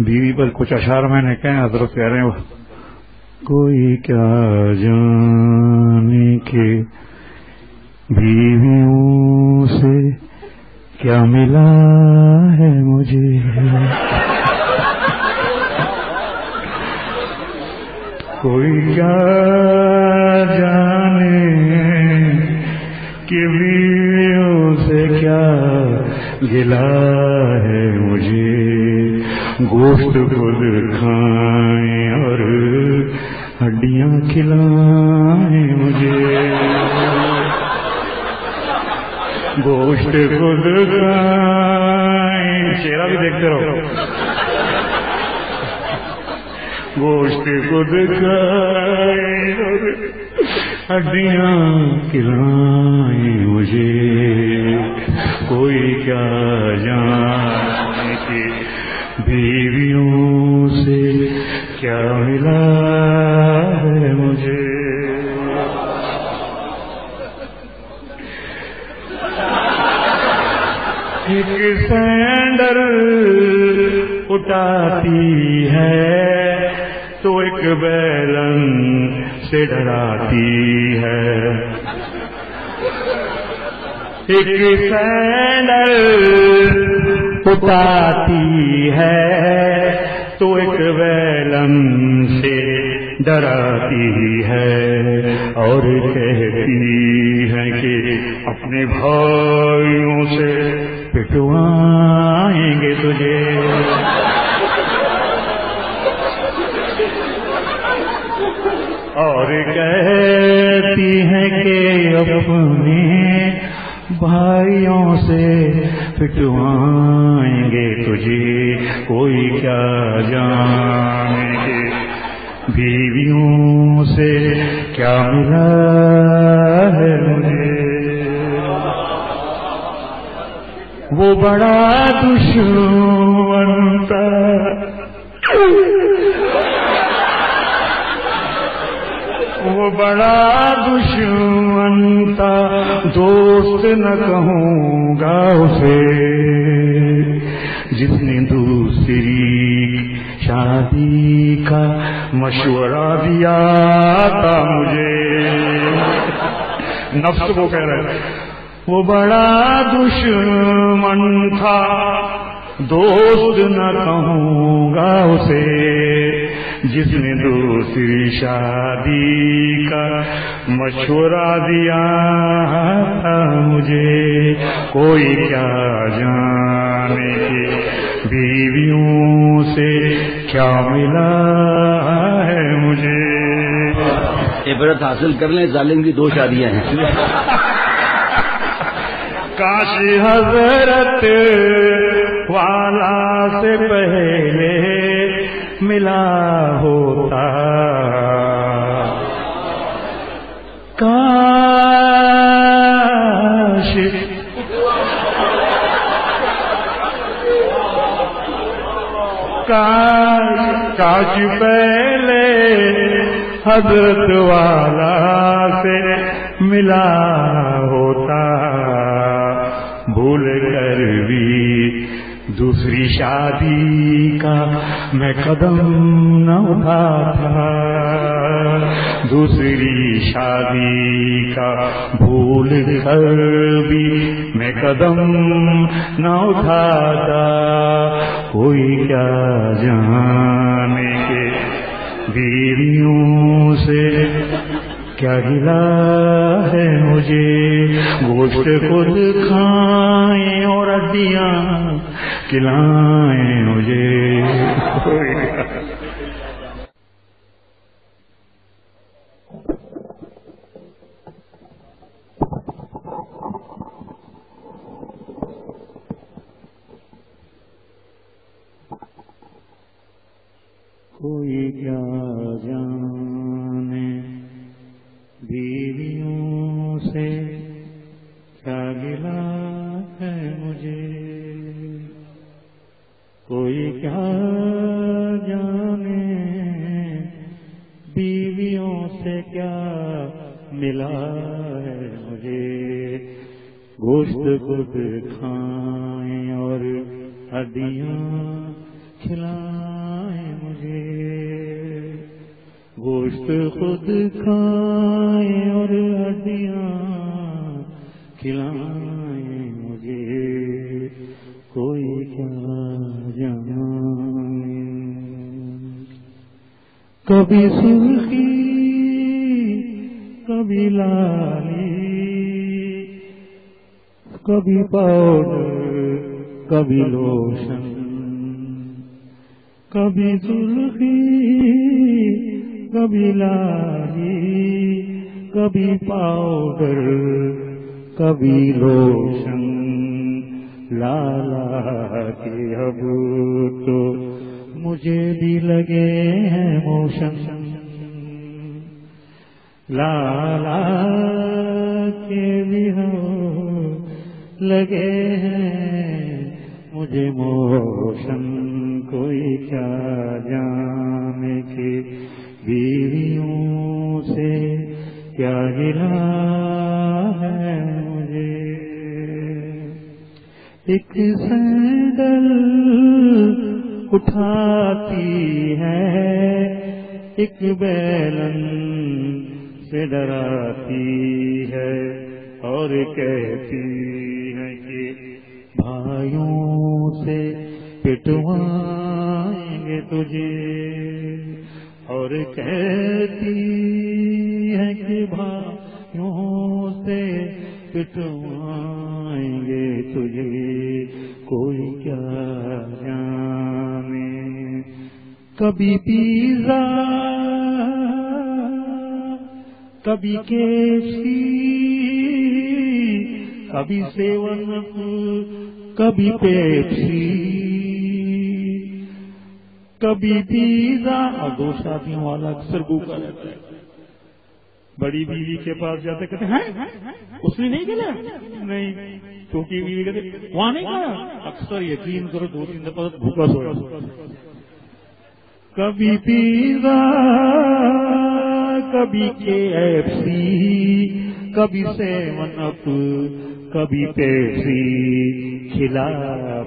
بیوی پر کچھ اشعار میں نے کہے، حضرت کہہ رہے ہیں کوئی کیا جانے کہ بیویوں سے کیا ملا ہے مجھے، کوئی کیا جانے کہ بیویوں سے کیا گلا ہے مجھے، گوشت خود کھائیں اور ہڈیاں کھلائیں مجھے، گوشت خود کھائیں، چہرہ بھی دیکھتے رہو، گوشت خود کھائیں اور ہڈیاں کھلائیں مجھے، کوئی کیا جانے کہ بیویوں سے کیا ملا ہے مجھے۔ ایک سینڈل اٹھاتی ہے تو ایک بیلن سے ڈراتی ہے، ایک سینڈل اٹھاتی ہے تو ایک بیلن سے ڈراتی ہے، اور کہتی ہے کہ اپنے بھائیوں سے پٹوائیں گے تجھے، اور کہتی ہیں کہ اپنے بھائیوں سے پٹوائیں گے تجھے، کوئی کیا جانے کہ بیویوں سے کیا ملا ہے مجھے، وہ بڑا دشمن تھا وہ بڑا دشمن تھا، دوست نہ کہوں گا اسے، جس نے دوسری شادی کا مشورہ دیا تھا مجھے، نفس کو کہہ رہے وہ بڑا دشمن تھا، دوست نہ کہوں گا اسے، جس نے دوسری شادی کا مشورہ دیا تھا مجھے، کوئی کیا جانے کہ بیویوں سے کیا ملا ہے مجھے۔ عبرت حاصل کر لیں، ظالم کی 2 شادیاں ہیں۔ کاش حضرت والا سے پہلے ملا ہوتا، کاش پہلے حضرت والا سے ملا ہوتا، بھول کر بھی دوسری شادی کا میں قدم نہ اٹھاتا، دوسری شادی کا بھول کر بھی میں قدم نہ اٹھاتا، کوئی کیا جانے کہ بیویوں سے کیا گلا ہے مجھے، گوشت خود کھائیں اور ہڈیاں کھلائیں مجھے۔ کوئی کیا جانے بیویوں سے کیا گلا ہے مجھے، کوئی کیا جانے بیویوں سے کیا ملا ہے مجھے، گوشت خود کھائیں اور ہڈیاں کھلائیں مجھے، گوشت خود کھائیں اور ہڈیاں کھلائیں مجھے، کوئی کیا جانے۔ کبھی سرخی کبھی لالی، کبھی پاؤڈر کبھی لوشن، کبھی سرخی کبھی لالی، کبھی پاؤڈر کبھی لوشن، لالا کے اب تو مجھے بھی لگے ہیں موشن، لالا کے بھی ہو لگے ہیں مجھے موشن، کوئی کیا جانے کہ بیویوں سے کیا گلا ہے مجھے۔ ایک سینڈل اٹھاتی ہے، ایک بیلن سے ڈراتی ہے، اور کہتی ہے کہ بھائیوں سے پٹوائیں گے تجھے، اور کہتی ہے کہ بھائیوں سے پٹوائیں گے تجھے، کوئی کیا جانے۔ کبھی پیزا کبھی کیسی، کبھی سیون اپ کبھی پیپسی، کبھی پیزا۔ اور دو شادیوں والا اکثر بھوکا رہتا ہے، بڑی بیوی کے پاس جاتے کہتے ہیں اس نے نہیں کھایا، نہیں، چھوٹی بیوی کہتے وہاں نہیں کھایا، اکثر یقین کرو 2-3 دفعہ بھوکا سویا۔ کبھی پیزا کبھی KFC، کبھی سیون اپ کبھی پیپسی، کھلا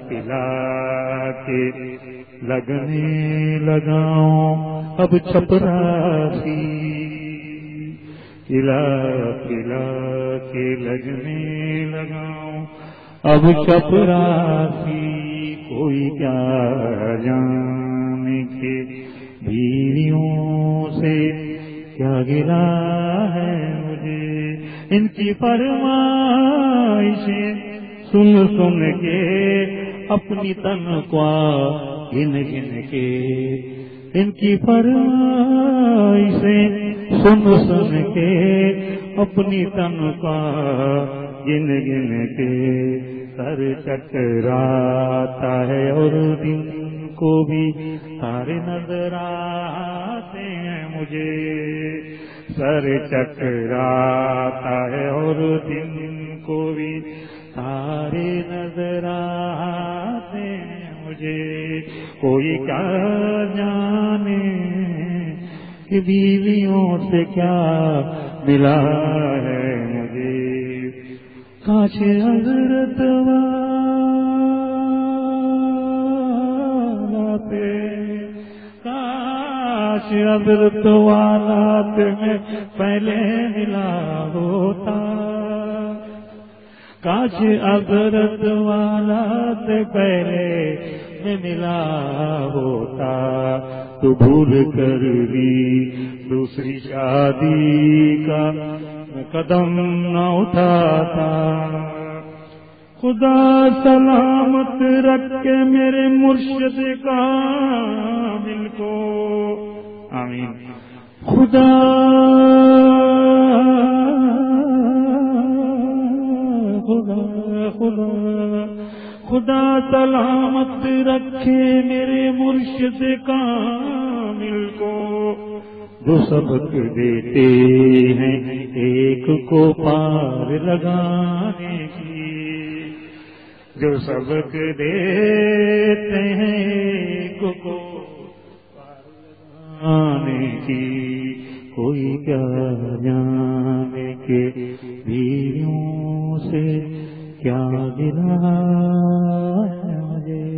پلا کے لگنے لگاؤں اب چپراسی، کھلا پلا کے لگنے لگاؤں اب چپراسی، کوئی کیا جانے کہ بیویوں سے کیا گلا ہے مجھے۔ ان کی فرمائشیں سن سن کے اپنی تنخواہ گن گن کے، ان کی فرمائشیں سن سن کے اپنی تنخواہ گن گن کے، سر چکراتا ہے اور دن کو بھی سارے نظر آتے ہیں مجھے، سر چکراتا ہے اور دن کو بھی سارے نظر آتے ہیں مجھے، کوئی کیا جانے کہ بیویوں سے کیا ملا ہے مجھے۔ کاش حضرت والا پہ، کاش حضرت والا پہ میں پہلے ملا ہوتا، کاش حضرت والا سے پہلے میں ملا ہوتا، تو بھول کر بھی دوسری شادی کا قدم نہ اٹھاتا۔ خدا سلامت رکھے میرے مرشد کامل کو، آمین۔ خدا خدا خدا خدا سلامت رکھے میرے مرشد کامل کو، جو سبق دیتے ہیں ایک کو پار لگانے کی، جو سبق دیتے ہیں ایک کو پار لگانے کی، کوئی کیا جانے کہ بیویوں سے کیا گلا ہے مجھے۔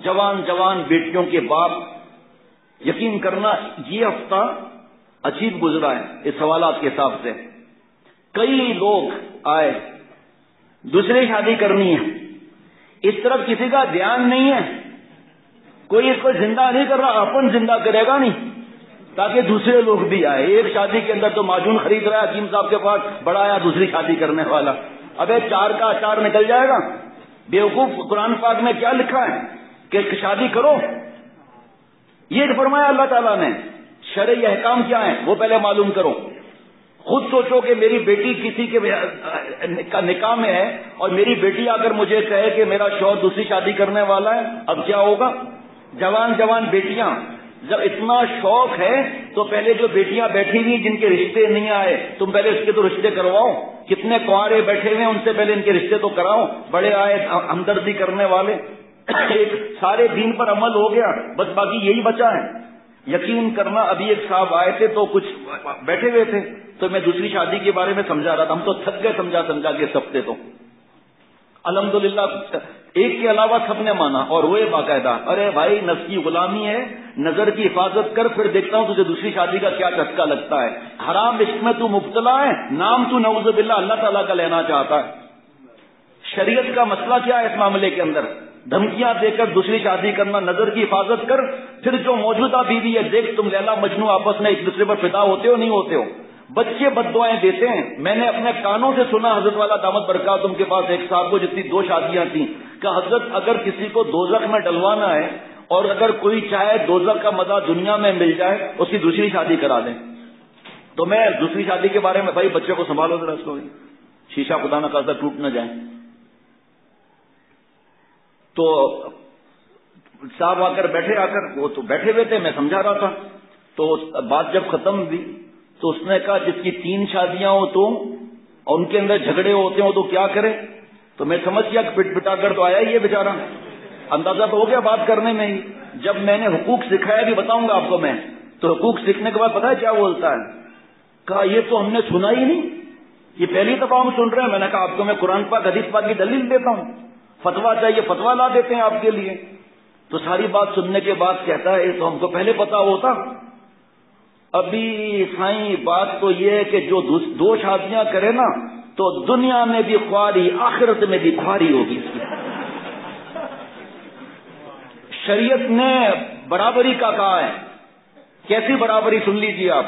جوان جوان بیٹیوں کے باپ. یقین کرنا یہ ہفتہ عجیب گزرا ہے اس سوالات کے حساب سے. کئی لوگ آئے, دوسری شادی کرنی ہے, اس طرف کسی کا دھیان نہیں ہے, کوئی اس کو زندہ نہیں کر رہا, اپن زندہ کرے گا نہیں تاکہ دوسرے لوگ بھی آئے. ایک شادی کے اندر تو معجون خرید رہا ہے حکیم صاحب کے پاس, بڑا آیا دوسری شادی کرنے والا. ابے 4 کا اچار نکل جائے گا. بیوقوف, قرآن پاک میں کیا لکھا ہے کہ شادی کرو, یہ فرمایا اللہ تعالیٰ نے. شرعی احکام کیا ہیں وہ پہلے معلوم کرو. خود سوچو کہ میری بیٹی کسی کے نکاح میں ہے اور میری بیٹی آ کر مجھے کہے کہ میرا شوہر دوسری شادی کرنے والا ہے, اب کیا ہوگا؟ جوان جوان بیٹیاں, جب اتنا شوق ہے تو پہلے جو بیٹیاں بیٹھی ہوئی جن کے رشتے نہیں آئے, تم پہلے اس کے تو رشتے کرواؤ. کتنے کنوارے بیٹھے ہوئے ان سے پہلے ان کے رشتے تو کراؤ. بڑے آئے ہمدردی کرنے والے. ایک سارے دین پر عمل ہو گیا, بس باقی یہی بچا ہے. یقین کرنا ابھی ایک صاحب آئے تھے تو کچھ بیٹھے ہوئے تھے تو میں دوسری شادی کے بارے میں سمجھا رہا تھا. ہم تو تھک گئے سمجھا کے سب سے. تو الحمدللہ ایک کے علاوہ سب نے مانا اور وہ باقاعدہ, ارے بھائی نفس کی غلامی ہے, نظر کی حفاظت کر, پھر دیکھتا ہوں تجھے دوسری شادی کا کیا چسکا لگتا ہے. حرام عشق میں تو مبتلا ہے, نام تو نعوذ باللہ اللہ تعالیٰ کا لینا چاہتا ہے. شریعت کا مسئلہ کیا ہے اس معاملے کے اندر؟ دھمکیاں دے کر دوسری شادی کرنا, نظر کی حفاظت کر. پھر جو موجودہ بیوی ہے دیکھ, تم لیلا مجنو آپس میں ایک دوسرے پر فدا ہوتے ہو نہیں ہوتے ہو. بچے بد دعائیں دیتے ہیں. میں نے اپنے کانوں سے سنا حضرت والا دامت برکاتہم کے پاس ایک صاحب کو جتنی 2 شادیاں تھیں کہ حضرت اگر کسی کو دوزخ میں ڈلوانا ہے اور اگر کوئی چاہے دوزخ کا مزہ دنیا میں مل جائے اس کی دوسری شادی کرا دیں. تو میں دوسری شادی کے بارے میں, بھائی بچے کو سنبھالو ذرا, اس کو شیشہ خدا نہ خاصا ٹوٹ نہ جائے. تو صاحب آ کر بیٹھے, وہ تو بیٹھے ہوئے تھے, میں سمجھا رہا تھا. تو بات جب ختم ہوئی تو اس نے کہا جس کی 3 شادیاں ہو تو اور ان کے اندر جھگڑے ہوتے ہوں تو کیا کرے. تو میں سمجھ گیا پٹ پٹا کر تو آیا ہی یہ بیچارہ, اندازہ تو ہو گیا بات کرنے میں ہی. جب میں نے حقوق سکھایا بھی بتاؤں گا آپ کو میں, تو حقوق سیکھنے کے بعد پتا ہے کیا بولتا ہے؟ کہا یہ تو ہم نے سنا ہی نہیں, یہ پہلی دفعہ ہم سن رہے ہیں. میں نے کہا آپ کو میں قرآن پاک حدیث پاک کی دلیل دیتا ہوں, فتوا چاہیے فتوا لا دیتے ہیں آپ کے لیے. تو ساری بات سننے کے بعد کہتا ہے تو ہم کو پہلے پتا ہوتا. ابھی سائیں بات تو یہ ہے کہ جو 2 شادیاں کرے نا تو دنیا میں بھی خواری, آخرت میں بھی خواری ہوگی. شریعت نے برابری کا کہا ہے. کیسی برابری سن لیجیے آپ.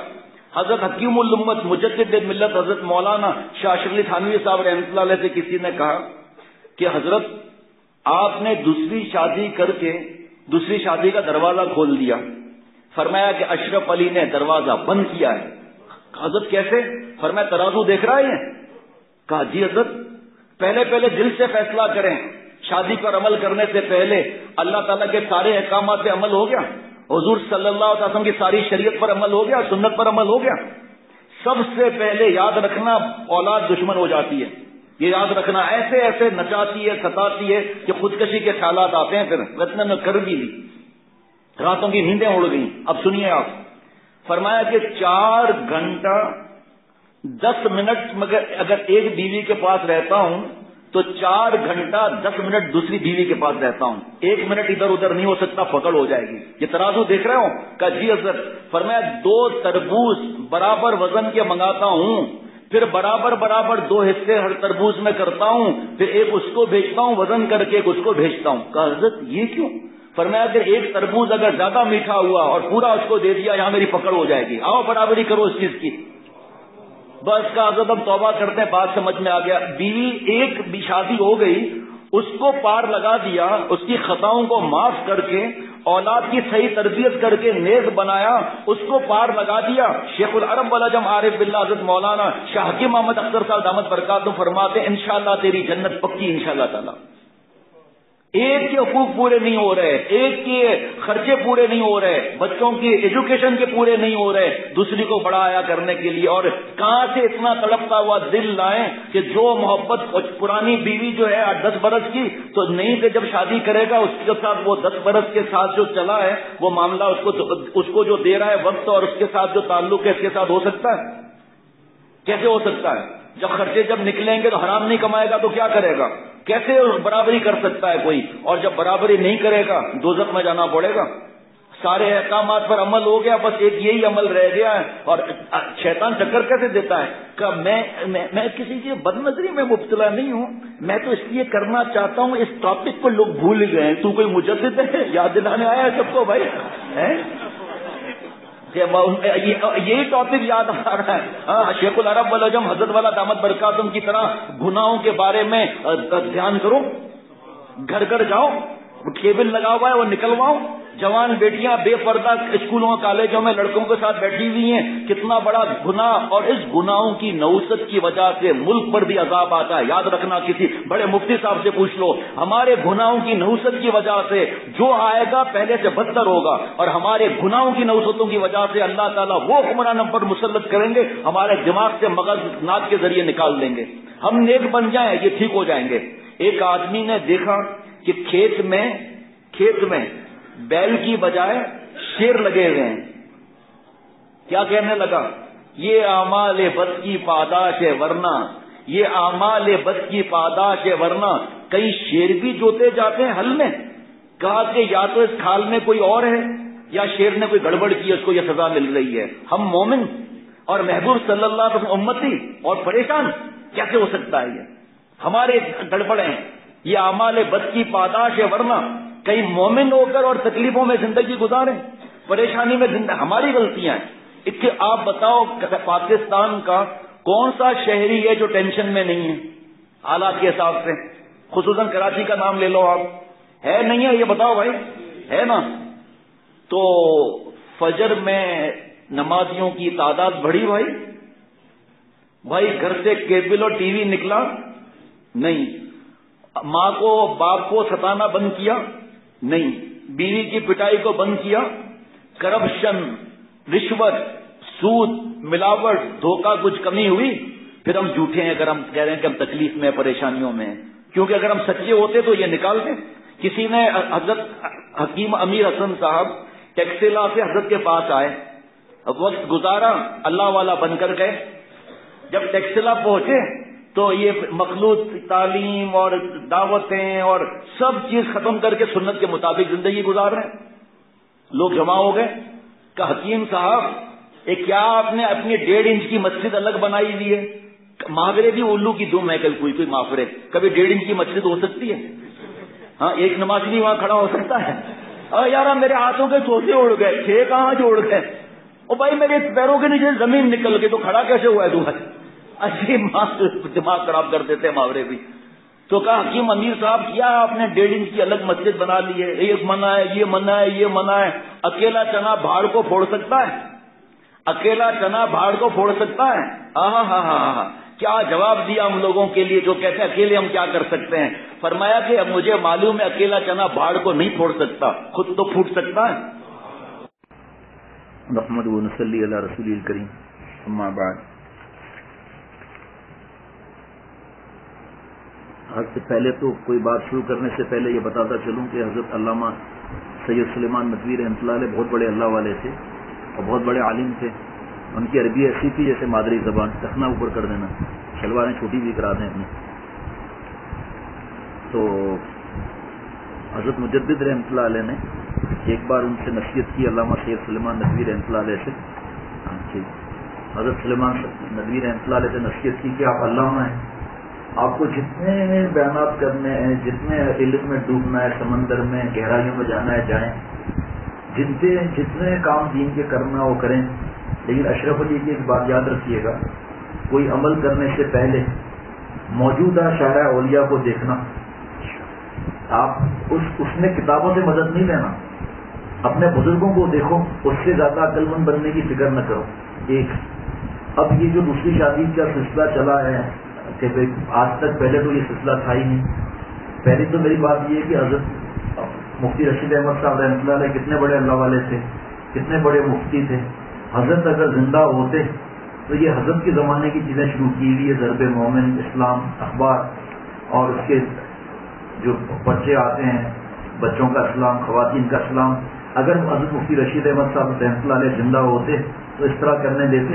حضرت حکیم الامت مجدد ملت حضرت مولانا شاہ اشرف علی تھانوی صاحب رحمۃ اللہ علیہ سے کسی نے کہا کہ حضرت آپ نے دوسری شادی کر کے دوسری شادی کا دروازہ کھول دیا. فرمایا کہ اشرف علی نے دروازہ بند کیا ہے. حضرت کیسے؟ فرمایا ترازو دیکھ رہا ہے. کہا جی حضرت, پہلے دل سے فیصلہ کریں. شادی پر عمل کرنے سے پہلے اللہ تعالیٰ کے سارے احکامات پہ عمل ہو گیا, حضور صلی اللہ علیہ وسلم کی ساری شریعت پر عمل ہو گیا, سنت پر عمل ہو گیا. سب سے پہلے یاد رکھنا اولاد دشمن ہو جاتی ہے. یہ یاد رکھنا, ایسے ایسے نچاتی ہے, ستاتی ہے کہ خودکشی کے خیالات آتے ہیں. پھر رتنا نے کر بھی لی, راتوں کی نیندیں اڑ گئیں. اب سنیے آپ, فرمایا کہ 4 گھنٹہ 10 منٹ مگر اگر ایک بیوی کے پاس رہتا ہوں تو 4 گھنٹہ 10 منٹ دوسری بیوی کے پاس رہتا ہوں. 1 منٹ ادھر ادھر نہیں ہو سکتا, پکڑ ہو جائے گی. یہ ترازو دیکھ رہے ہو؟ کہا جی حضرت. فرمایا 2 تربوز برابر وزن کے منگاتا ہوں, پھر برابر 2 حصے ہر تربوز میں کرتا ہوں, پھر ایک اس کو بھیجتا ہوں وزن کر کے, ایک اس کو بھیجتا ہوں. کہا حضرت یہ کیوں؟ فرمایا کہ ایک تربوز اگر زیادہ میٹھا ہوا اور پورا اس کو دے دیا, یہاں میری پکڑ ہو جائے گی. آؤ برابری کرو اس چیز کی. بس کا حضرت ہم توبہ کرتے ہیں, بات سمجھ میں آ گیا. بیوی ایک بھی شادی ہو گئی, اس کو پار لگا دیا, اس کی خطاؤں کو معاف کر کے اولاد کی صحیح تربیت کر کے نیز بنایا, اس کو پار لگا دیا. شیخ العرب والعجم عارف باللہ حضرت مولانا شاہ حکیم محمد اختر صاحب دامت برکاتہم فرماتے ہیں انشاءاللہ تیری جنت پکی انشاءاللہ تعالی. ایک کے حقوق پورے نہیں ہو رہے, ایک کے خرچے پورے نہیں ہو رہے, بچوں کی ایجوکیشن کے پورے نہیں ہو رہے, دوسری کو بڑھایا کرنے کے لیے. اور کہاں سے اتنا تڑپتا ہوا دل لائیں کہ جو محبت پرانی بیوی جو ہے 10 برس کی, تو نہیں کہ جب شادی کرے گا اس کے ساتھ وہ 10 برس کے ساتھ جو چلا ہے وہ معاملہ اس کو جو دے رہا ہے وقت اور اس کے ساتھ جو تعلق ہے اس کے ساتھ ہو سکتا ہے؟ کیسے ہو سکتا ہے؟ جب خرچے جب نکلیں گے تو حرام نہیں کمائے گا تو کیا کرے گا؟ کیسے برابری کر سکتا ہے کوئی؟ اور جب برابری نہیں کرے گا دوزخ میں جانا پڑے گا. سارے احکامات پر عمل ہو گیا, بس ایک یہی عمل رہ گیا ہے. اور شیطان چکر کیسے دیتا ہے کہ میں کسی کی بد نظری میں مبتلا نہیں ہوں, میں تو اس لیے کرنا چاہتا ہوں. اس ٹاپک کو لوگ بھول گئے ہیں. تو کوئی مجدد ہے, یاد دلانے آیا ہے سب کو بھائی. یہی ٹاپک یاد آ رہا ہے. شیخ العرب والعجم حضرت والا دامت برکاتہم کی طرح گناہوں کے بارے میں دھیان کرو, گھر گھر جاؤ, کیبل لگا ہوا ہے وہ نکلواؤ. جوان بیٹیاں بے پردہ اسکولوں کالجوں میں لڑکوں کے ساتھ بیٹھی ہوئی ہیں, کتنا بڑا گناہ. اور اس گناہوں کی نوست کی وجہ سے ملک پر بھی عذاب آتا ہے. یاد رکھنا, کسی بڑے مفتی صاحب سے پوچھ لو, ہمارے گناہوں کی نوست کی وجہ سے جو آئے گا پہلے سے بدتر ہوگا. اور ہمارے گناہوں کی نوستوں کی وجہ سے اللہ تعالیٰ وہ حکمران ہم پر مسلط کریں گے, ہمارے دماغ سے مغز ناک کے ذریعے نکال دیں گے. ہم نیک بن جائیں یہ ٹھیک ہو جائیں گے. ایک آدمی نے دیکھا کہ کھیت میں بیل کی بجائے شیر لگے ہوئے ہیں. کیا کہنے لگا؟ یہ اعمال بد کی پاداش ہے ورنہ, یہ اعمال بد کی پاداش ہے ورنہ کئی شیر بھی جوتے جاتے ہیں حل میں. کہا کہ یا تو اس کھال میں کوئی اور ہے یا شیر نے کوئی گڑبڑ کی, اس کو یہ سزا مل رہی ہے. ہم مومن اور محبوب صلی اللہ علیہ وسلم امتی اور پریشان کیسے ہو سکتا ہے؟ یہ ہمارے گڑبڑ ہیں. یہ اعمال بد کی پاداش ہے ورنہ کئی مومن ہو کر اور تکلیفوں میں زندگی گزاریں, پریشانی میں زندگی. ہماری غلطیاں ہیں. اس کے آپ بتاؤ پاکستان کا کون سا شہری ہے جو ٹینشن میں نہیں ہے حالات کے حساب سے؟ خصوصاً کراچی کا نام لے لو آپ, ہے نہیں ہے؟ یہ بتاؤ بھائی, ہے نا؟ تو فجر میں نمازیوں کی تعداد بڑھی بھائی گھر سے کیبل اور ٹی وی نکلا نہیں, ماں کو باپ کو ستانا بند کیا نہیں, بیوی کی پٹائی کو بند کیا, کرپشن, رشوت, سود, ملاوٹ, دھوکہ کچھ کمی ہوئی؟ پھر ہم جھوٹے ہیں اگر ہم کہہ رہے ہیں کہ ہم تکلیف میں پریشانیوں میں ہیں, کیونکہ اگر ہم سچے ہوتے تو یہ نکالتے. کسی نے حضرت حکیم امیر حسن صاحب ٹیکسلا سے حضرت کے پاس آئے, وقت گزارا, اللہ والا بن کر گئے. جب ٹیکسلا پہنچے تو یہ مخلوط تعلیم اور دعوتیں اور سب چیز ختم کر کے سنت کے مطابق زندگی گزار رہے ہیں. لوگ جمع ہو گئے کہ حکیم صاحب کیا آپ نے اپنی 1.5 انچ کی مسجد الگ بنائی ہوئی ہے؟ محاورے بھی الو کی دم ہے, کوئی محاورے. کبھی 1.5 انچ کی مسجد ہو سکتی ہے؟ ہاں, ایک نمازی بھی وہاں کھڑا ہو سکتا ہے؟ یار میرے ہاتھوں کے چوسے اڑ گئے, چھ کہاں جوڑ گئے, اور بھائی میرے پیروں کے نیچے زمین نکل گئی تو کھڑا کیسے ہوا ہے تو بھائی؟ اچھی دماغ خراب کر دیتے محاورے بھی. تو کہا حکیم امیر صاحب کیا آپ نے 1.5 انچ کی الگ مسجد بنا لی ہے, یہ منع ہے, یہ منع ہے, یہ منع ہے. اکیلا چنا بھاڑ کو پھوڑ سکتا ہے؟ اکیلا چنا بھاڑ کو پھوڑ سکتا ہے؟ ہاں. کیا جواب دیا ہم لوگوں کے لیے جو کہتے ہیں اکیلے ہم کیا کر سکتے ہیں؟ فرمایا کہ مجھے معلوم ہے اکیلا چنا بھاڑ کو نہیں پھوڑ سکتا, خود تو پھوٹ سکتا ہے. محمد ونصلی علی رسول الکریم. اما بعد, حد سے پہلے تو کوئی بات شروع کرنے سے پہلے یہ بتاتا چلوں کہ حضرت علامہ سید سلیمان ندوی رحمۃ اللہ علیہ بہت بڑے اللہ والے تھے اور بہت بڑے عالم تھے. ان کی عربی ایسی تھی جیسے مادری زبان, ٹخنا اوپر کر دینا, شلواریں چھوٹی بھی کرا دیں اپنی. تو حضرت مجدد رحمۃ اللہ علیہ نے ایک بار ان سے نصیحت کی, علامہ سید سلیمان ندوی رحمۃ اللہ علیہ سے. حضرت سلیمان ندوی رحمۃ اللہ علیہ سے نصیحت کی کہ آپ علامہ ہیں, آپ کو جتنے بیانات کرنے ہیں, جتنے علم میں ڈوبنا ہے, سمندر میں گہرائیوں میں جانا ہے جائیں, جتنے کام دین کے کرنا وہ کریں. لیکن اشرف علی کی ایک بات یاد رکھیے گا, کوئی عمل کرنے سے پہلے موجودہ شارع اولیاء کو دیکھنا. آپ اس میں کتابوں سے مدد نہیں لینا, اپنے بزرگوں کو دیکھو, اس سے زیادہ عقل مند بننے کی فکر نہ کرو. ایک اب یہ جو دوسری شادی کا سلسلہ چلا ہے کہ آج تک پہلے تو یہ سلسلہ تھا ہی نہیں. پہلی تو میری بات یہ ہے کہ حضرت مفتی رشید احمد صاحب رحمۃ اللہ علیہ کتنے بڑے اللہ والے تھے, کتنے بڑے مفتی تھے. حضرت اگر زندہ ہوتے تو یہ حضرت کے زمانے کی چیزیں شروع کی ہوئی ہے, ضرب مومن, اسلام, اخبار, اور اس کے جو بچے آتے ہیں بچوں کا اسلام, خواتین کا اسلام. اگر حضرت مفتی رشید احمد صاحب رحمۃ اللہ علیہ زندہ ہوتے تو اس طرح کرنے دیتے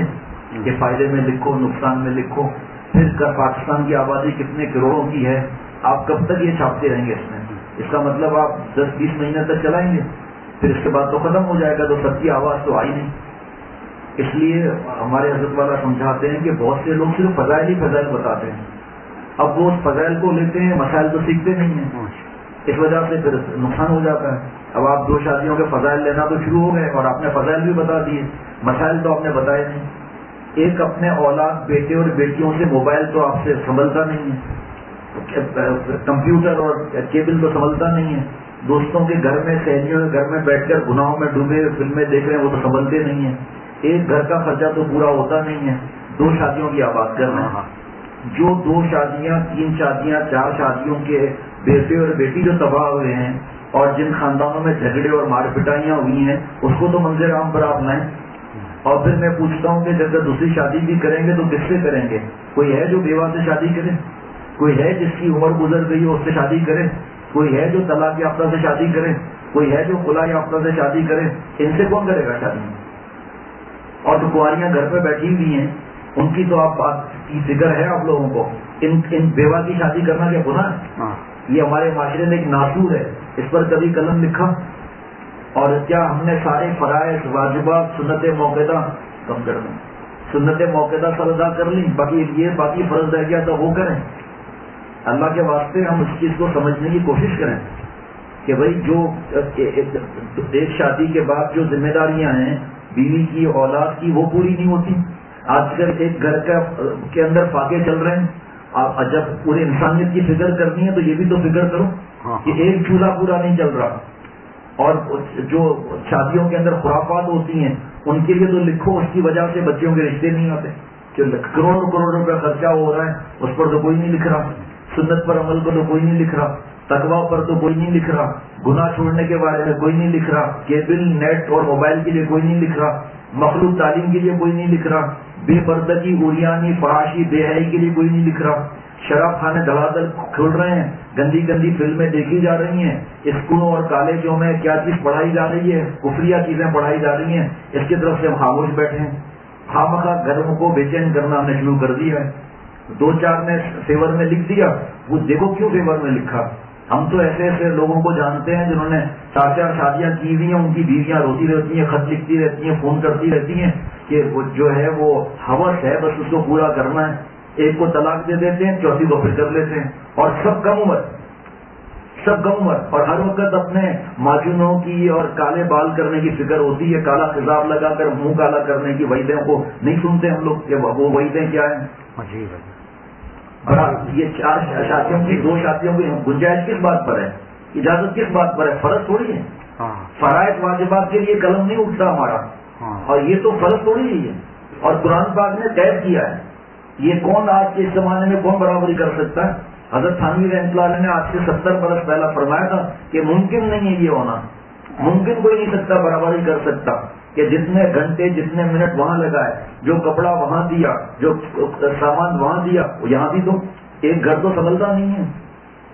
کہ فائدے میں لکھو, نقصان میں لکھو, پھر پاکستان کی آبادی کتنے کروڑوں کی ہے، آپ کب تک یہ چھاپتے رہیں گے؟ اس میں اس کا مطلب آپ 10-20 مہینے تک چلائیں گے، پھر اس کے بعد تو ختم ہو جائے گا، تو سب کی آواز تو آئی نہیں۔ اس لیے ہمارے حضرت والا سمجھاتے ہیں کہ بہت سے لوگ صرف فضائل ہی فضائل بتاتے ہیں، اب وہ اس فضائل کو لیتے ہیں، مسائل تو سیکھتے نہیں ہیں، اس وجہ سے پھر نقصان ہو جاتا ہے۔ اب آپ 2 شادیوں کے فضائل لینا تو شروع ہو گئے اور آپ نے فضائل بھی بتا دیے، مسائل تو آپ نے بتائے نہیں۔ ایک اپنے اولاد بیٹے اور بیٹیوں سے موبائل تو آپ سے سنبھلتا نہیں ہے، کمپیوٹر اور کیبل تو سنبھلتا نہیں ہے، دوستوں کے گھر میں سہیلیوں کے گھر میں بیٹھ کر گناہوں میں ڈوبے فلمیں دیکھ رہے ہیں، وہ تو سنبھلتے نہیں ہیں، ایک گھر کا خرچہ تو پورا ہوتا نہیں ہے، 2 شادیوں کی آپ بات کر رہے ہیں۔ جو 2 شادیاں 3 شادیاں 4 شادیوں کے بیٹے اور بیٹی جو تباہ ہوئے ہیں اور جن خاندانوں میں جھگڑے اور مار پٹائیاں ہوئی ہیں، اس کو تو منظر عام پر آپ لائیں۔ اور پھر میں پوچھتا ہوں کہ جب دوسری شادی بھی کریں گے تو کس سے کریں گے؟ کوئی ہے جو بیوہ سے شادی کرے؟ کوئی ہے جس کی عمر گزر گئی ہو اس سے شادی کرے؟ کوئی ہے جو طلاق یافتہ سے شادی کرے؟ کوئی ہے جو خلا یافتہ سے شادی کرے؟ ان سے کون کرے گا شادی؟ اور جو کنواریاں گھر پہ بیٹھی ہوئی ہیں ان کی تو آپ بات کی فکر ہے آپ لوگوں کو، ان بیوہ کی شادی کرنا کیا گناہ ہے؟ یہ ہمارے معاشرے میں ایک ناسور ہے، اس پر کبھی قلم لکھا؟ اور کیا ہم نے سارے فرائض واجبات سنت موقعہ کم کر دیں، سنت موقعہ سر ادا کر لی، باقی فرض رہ گیا تو وہ کریں؟ اللہ کے واسطے ہم اس چیز کو سمجھنے کی کوشش کریں کہ بھائی جو ایک شادی کے بعد جو ذمہ داریاں ہیں بیوی کی اولاد کی وہ پوری نہیں ہوتی۔ آج کل ایک گھر کے اندر فاقے چل رہے ہیں، جب پوری انسانیت کی فکر کرنی ہے تو یہ بھی تو فکر کرو کہ ایک چولہا پورا نہیں چل رہا، اور جو شادیوں کے اندر خرافات ہوتی ہیں ان کے لیے تو لکھو اس کی وجہ سے بچیوں کے رشتے نہیں آتے، جو کروڑوں روپے خرچہ ہو رہا ہے اس پر تو کوئی نہیں لکھ رہا، سنت پر عمل کو تو کوئی نہیں لکھ رہا، تقویٰ پر تو کوئی نہیں لکھ رہا، گناہ چھوڑنے کے بارے میں کوئی نہیں لکھ رہا، کیبل نیٹ اور موبائل کے لیے کوئی نہیں لکھ رہا، مخلوط تعلیم کے لیے کوئی نہیں لکھ رہا، بے پردگی اوریانی فحاشی بے حیائی کے لیے کوئی نہیں لکھ رہا، شراب خانے دھڑا دھڑ کھل رہے ہیں، گندی گندی فلمیں دیکھی جا رہی ہیں، اسکولوں اور کالجوں میں کیا چیز پڑھائی جا رہی ہے، کفریہ چیزیں پڑھائی جا رہی ہیں، اس کی طرف سے ہم خاموش بیٹھے ہیں۔ خامخواہ گھروں کو بے چین کرنا ہم نے شروع کر دیا ہے، 2-4 نے فیور میں لکھ دیا، وہ دیکھو کیوں فیور میں لکھا۔ ہم تو ایسے ایسے لوگوں کو جانتے ہیں جنہوں نے 4 شادیاں کی ہوئی ہیں، ان کی بیویاں روتی رہتی ہیں، خط لکھتی رہتی ہیں، فون کرتی رہتی ہیں کہ وہ جو ہے وہ ہوس ہے، بس اس کو پورا کرنا ہے، ایک کو طلاق دے دیتے ہیں، چوتھی کو پھر کر لیتے ہیں، اور سب کم عمر، اور ہر وقت اپنے ماجنوں کی اور کالے بال کرنے کی فکر ہوتی ہے، کالا خضاب لگا کر منہ کالا کرنے کی وعیدیں کو نہیں سنتے ہم لوگ کہ وہ وعیدیں کیا ہیں۔ یہ 4 شادیوں کی 2 شادیوں کی گنجائش کس بات پر ہے؟ اجازت کس بات پر ہے؟ فرض تھوڑی ہے، فرائض واجبات کے لیے قلم نہیں اٹھتا ہمارا، اور یہ تو فرض تھوڑی ہی ہے، اور قرآن پاک نے قید کیا ہے، یہ کون آج کے اس زمانے میں کون برابری کر سکتا ہے؟ حضرت تھانوی رحمۃ اللہ علیہ نے آج سے 70 برس پہلا فرمایا تھا کہ ممکن نہیں ہے یہ ہونا، ممکن کوئی نہیں سکتا برابری کر سکتا کہ جتنے گھنٹے جتنے منٹ وہاں لگائے، جو کپڑا وہاں دیا، جو سامان وہاں دیا، یہاں بھی تو ایک گھر تو سنبھلتا نہیں ہے،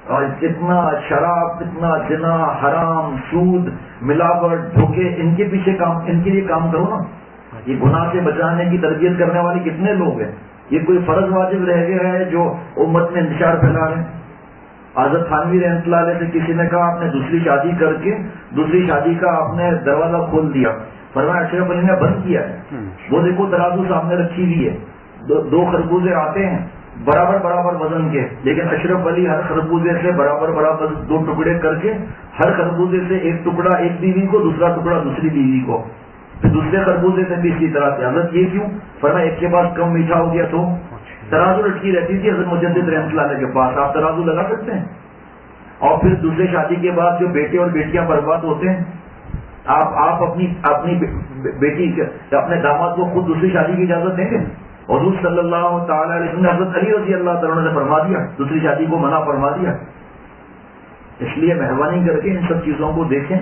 اور کتنا شراب، کتنا زنا، حرام، سود، ملاوٹ، دھوکے، ان کے پیچھے کام، ان کے لیے کام کرو نا۔ یہ گناہ سے بچانے کی تربیت کرنے والے کتنے لوگ ہیں؟ یہ کوئی فرض واجب رہ گیا ہے جو امت میں انتشار پھیلا رہے ہیں؟ حضرت تھانوی رحمۃ اللہ علیہ سے کسی نے کہا آپ نے دوسری شادی کر کے دوسری شادی کا آپ نے دروازہ کھول دیا، فرمایا اشرف علی نے بند کیا ہے، وہ دیکھو ترازو سامنے رکھی ہوئی ہے، 2 خربوزے آتے ہیں برابر وزن کے، لیکن اشرف علی ہر خربوزے سے برابر 2 ٹکڑے کر کے، ہر خربوزے سے ایک ٹکڑا ایک بیوی کو، دوسرا ٹکڑا دوسری بیوی کو، پھر دوسرے خربوزے سے بھی اسی طرح سے۔ حضرت یہ کیوں؟ فرمایا ایک کے پاس کم میٹھا ہو گیا تو ترازو لٹکی رہتی تھی حضرت مجدد رحمۃ اللہ علیہ کے پاس، آپ ترازو لگا سکتے ہیں؟ اور پھر دوسرے شادی کے بعد جو بیٹے اور بیٹیاں برباد ہوتے ہیں، آپ اپنی بیٹی اپنے داماد کو خود دوسری شادی کی اجازت دیں گے؟ حضور صلی اللہ تعالی علیہ وسلم نے حضرت علی رضی اللہ تعالیٰ نے فرما دیا، دوسری شادی کو منع فرما دیا۔ اس لیے مہربانی کر کے ان سب چیزوں کو دیکھیں،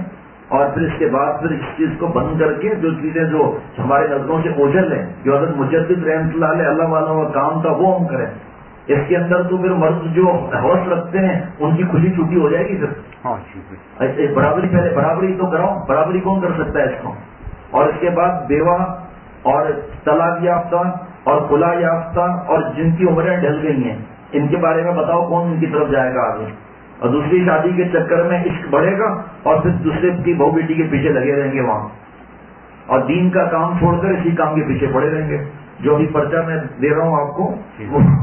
اور پھر اس کے بعد پھر اس چیز کو بند کر کے جو چیزیں جو ہمارے نظروں سے اوجھل ہیں، جو حضرت مجدد رحمۃ اللہ علیہ اللہ والوں کا کام تھا، وہ ہم کریں۔ اس کے اندر تو پھر مرد جو حوص رکھتے ہیں ان کی کھلی چھٹی ہو جائے گی، پھر برابری پہلے برابری تو کراؤ، برابری کون کر سکتا ہے اس کو؟ اور اس کے بعد بیوہ اور طلاق یافتہ اور خلا یافتہ اور جن کی عمریں ڈھل گئی ہیں، ان کے بارے میں بتاؤ کون ان کی طرف جائے گا آگے؟ اور دوسری شادی کے چکر میں عشق بڑھے گا اور پھر دوسرے کی بہو بیٹی کے پیچھے لگے رہیں گے وہاں، اور دین کا کام چھوڑ کر اسی کام کے پیچھے پڑے رہیں گے. جو بھی پرچہ میں دے رہا ہوں آپ کو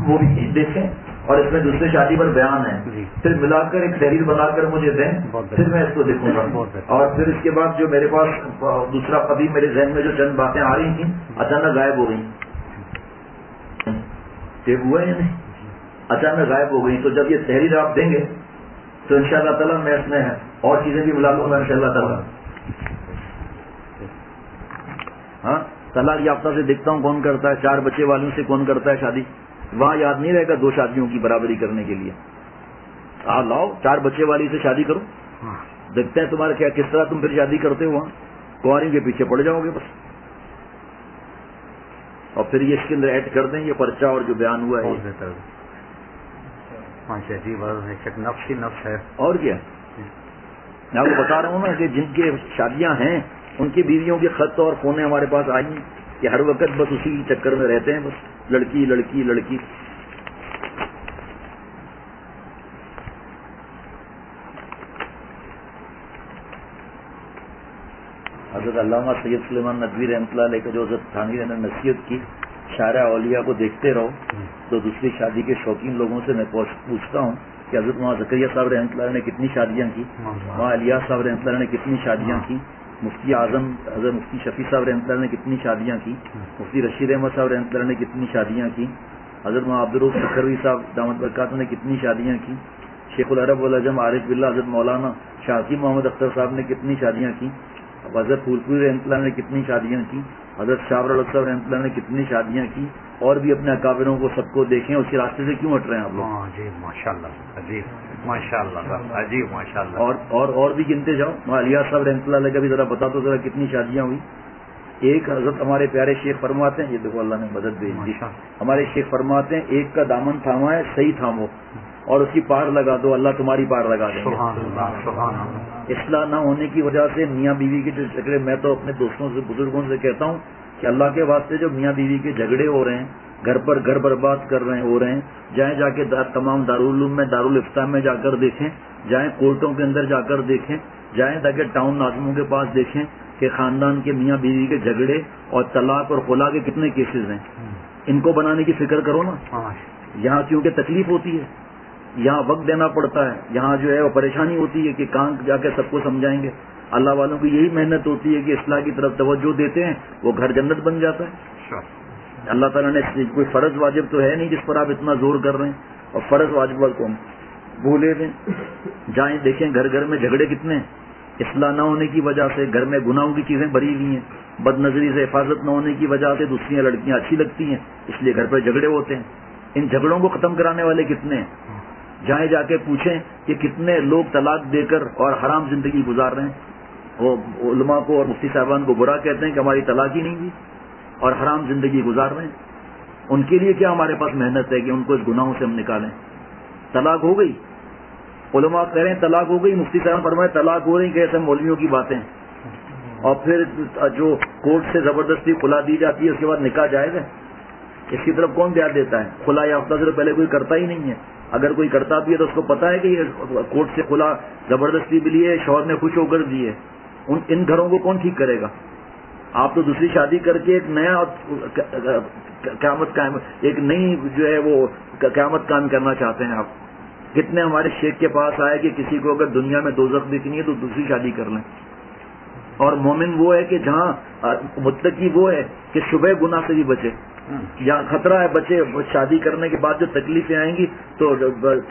وہ بھی دیکھیں، اور اس میں دوسری شادی پر بیان ہے، پھر ملا کر ایک تحریر بنا کر مجھے دیں، پھر میں اس کو دیکھوں گا. اور پھر اس کے بعد جو میرے پاس دوسرا ابھی میرے ذہن میں جو چند باتیں آ رہی تھیں اچانک غائب ہو گئی. ٹھیک ہوا یا نہیں؟ اچانک غائب ہو گئی. تو جب یہ تحریر آپ دیں گے تو ان شاء اللہ تعالیٰ میں اس میں اور چیزیں بھی ملا لوں گا ان شاء اللہ تعالیٰ. ہاں، طلاق یافتہ سے دیکھتا ہوں کون کرتا ہے، 4 بچے والوں سے کون کرتا ہے شادی. وہاں یاد نہیں رہے گا 2 شادیوں کی برابری کرنے کے لیے. لاؤ 4 بچے والی سے شادی کرو، دیکھتے ہیں تمہارا کیا کس طرح تم پھر شادی کرتے ہو. وہاں کنواری کے پیچھے پڑ جاؤ گے بس. اور پھر یہ اس کے اندر ایڈ کر دیں یہ پرچہ اور جو بیان ہوا ہے. نفس ہی نفس ہے. اور کیا میں آپ کو بتا رہا ہوں نا کہ جن کی شادیاں ہیں ان کی بیویوں کے خط اور فونیں ہمارے پاس آئی ہیں کہ ہر وقت بس اسی چکر میں رہتے ہیں، بس لڑکی لڑکی لڑکی. حضرت علامہ سید سلیمان ندوی رحمۃ اللہ علیہ کا جو حضرت تھانوی نے نصیحت کی شارع اولیاء کو دیکھتے رہو، تو دوسری شادی کے شوقین لوگوں سے میں پوچھتا ہوں کہ حضرت وہاں زکریا صاحب رحمۃ اللہ نے کتنی شادیاں کی، وہاں الیاس صاحب رحمۃ اللہ نے کتنی شادیاں کی، مفتی اعظم حضرت مفتی شفیع صاحب رحمۃ اللہ نے کتنی شادیاں کی، مفتی رشید احمد صاحب رحمۃ اللہ نے کتنی شادیاں کی، حضرت وہاں عبدالروف سکھروی صاحب دامت برکاتہ نے کتنی شادیاں کی، شیخ العرب والعجم عارف باللہ حضرت مولانا شاہی محمد اختر صاحب نے کتنی شادیاں کی، حضرت پھولپوری رحمۃ اللہ نے کتنی شادیاں کی، حضرت شاہ الحق صاحب رحمۃ اللہ نے کتنی شادیاں کی. اور بھی اپنے اکابروں کو سب کو دیکھیں، اس کے راستے سے کیوں ہٹ رہے ہیں آپ لوگ؟ جی ماشاء اللہ عجیب، ماشاء اللہ عجیب، ماشاء اللہ. اور بھی گنتے جاؤ. وہاں الیاس صاحب رحمۃ اللہ علیہ کا بھی ذرا بتا دو ذرا کتنی شادیاں ہوئی. ایک حضرت ہمارے پیارے شیخ فرماتے ہیں، یہ دیکھو اللہ نے مدد دی، ہمارے شیخ فرماتے ہیں ایک کا دامن تھاما ہے صحیح تھامو اور اس کی پار لگا دو، اللہ تمہاری پار لگا دیں گے. اصلاح نہ ہونے کی وجہ سے میاں بیوی کے جو جھگڑے، میں تو اپنے دوستوں سے بزرگوں سے کہتا ہوں کہ اللہ کے واسطے جو میاں بیوی کے جھگڑے ہو رہے ہیں، گھر پر گھر برباد ہو رہے ہیں، جائیں جا کے تمام دارالعلوم میں دارالفتاح میں جا کر دیکھیں، جائیں کورٹوں کے اندر جا کر دیکھیں، جائیں تاکہ ٹاؤن ناظموں کے پاس دیکھیں کہ خاندان کے میاں بیوی کے جھگڑے اور طلاق اور خلا کے کتنے کیسز ہیں. ان کو بنانے کی فکر کرو نا. یہاں کیونکہ تکلیف ہوتی ہے، یہاں وقت دینا پڑتا ہے، یہاں جو ہے وہ پریشانی ہوتی ہے کہ کہاں جا کے سب کو سمجھائیں گے. اللہ والوں کی یہی محنت ہوتی ہے کہ اصلاح کی طرف توجہ دیتے ہیں، وہ گھر جنت بن جاتا ہے. اللہ تعالیٰ نے کوئی فرض واجب تو ہے نہیں جس پر آپ اتنا زور کر رہے ہیں، اور فرض واجب کو ہم بھولے دیں. جائیں دیکھیں گھر گھر میں جھگڑے کتنے ہیں، اصلاح نہ ہونے کی وجہ سے گھر میں گناہوں کی چیزیں بھری ہوئی ہیں، بد نظری سے حفاظت نہ ہونے کی وجہ سے دوسری لڑکیاں اچھی لگتی ہیں، اس لیے گھر پر جھگڑے ہوتے ہیں. ان جھگڑوں کو ختم کرانے والے کتنے ہیں؟ جائیں جا کے پوچھیں کہ کتنے لوگ طلاق دے کر اور حرام زندگی گزار رہے ہیں. وہ علماء کو اور مفتی صاحبان کو برا کہتے ہیں کہ ہماری طلاق ہی نہیں ہوئی اور حرام زندگی گزار رہے ہیں. ان کے لیے کیا ہمارے پاس محنت ہے کہ ان کو اس گناہوں سے ہم نکالیں؟ طلاق ہو گئی، علماء کہہ رہے ہیں طلاق ہو گئی، مفتی صاحب فرمائے طلاق ہو رہی، کیسے مولویوں کی باتیں. اور پھر جو کورٹ سے زبردستی خلا دی جاتی ہے اس کے بعد نکاح جائز ہے. اس کی طرف کون دھیان دیتا ہے؟ خلا یافتہ سے پہلے کوئی کرتا ہی نہیں ہے. اگر کوئی کرتا بھی ہے تو اس کو پتا ہے کہ یہ کورٹ سے خلا زبردستی بھی لیے، شوہر نے خوش ہو کر دیے. ان گھروں کو کون ٹھیک کرے گا؟ آپ تو دوسری شادی کر کے ایک نیا قیامت قائم، ایک نئی جو ہے وہ قیامت قائم کرنا چاہتے ہیں. آپ کتنے ہمارے شیخ کے پاس آئے کہ کسی کو اگر دنیا میں دوزخ دکھنی ہے تو دوسری شادی کر لیں. اور مومن وہ ہے کہ جہاں متقی وہ ہے کہ شبہ گناہ سے بھی بچے. یہاں خطرہ ہے بچے شادی کرنے کے بعد جو تکلیفیں آئیں گی تو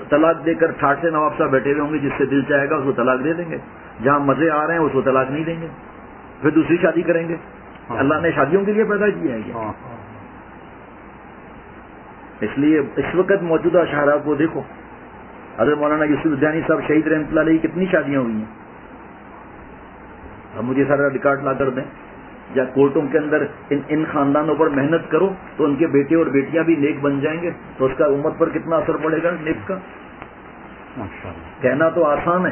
طلاق دے کر ٹھاٹ سے نواب صاحب بیٹھے ہوئے ہوں گے، جس سے دل چاہے گا اس کو طلاق دے دیں گے. جہاں مزے آ رہے ہیں اس کو طلاق نہیں دیں گے، پھر دوسری شادی کریں گے. اللہ نے شادیوں کے لیے پیدا کیا ہے کیا؟ اس لیے اس وقت موجودہ شاہراہ کو دیکھو. حضرت مولانا یوسف ودیانی صاحب شہید رحمۃ اللہ علیہ کتنی شادیاں ہوئی ہیں. اب مجھے سارا ریکارڈ لا کر دیں. یا کورٹوں کے اندر ان خاندانوں پر محنت کرو تو ان کے بیٹے اور بیٹیاں بھی نیک بن جائیں گے، تو اس کا امت پر کتنا اثر پڑے گا نیک کا. کہنا تو آسان ہے،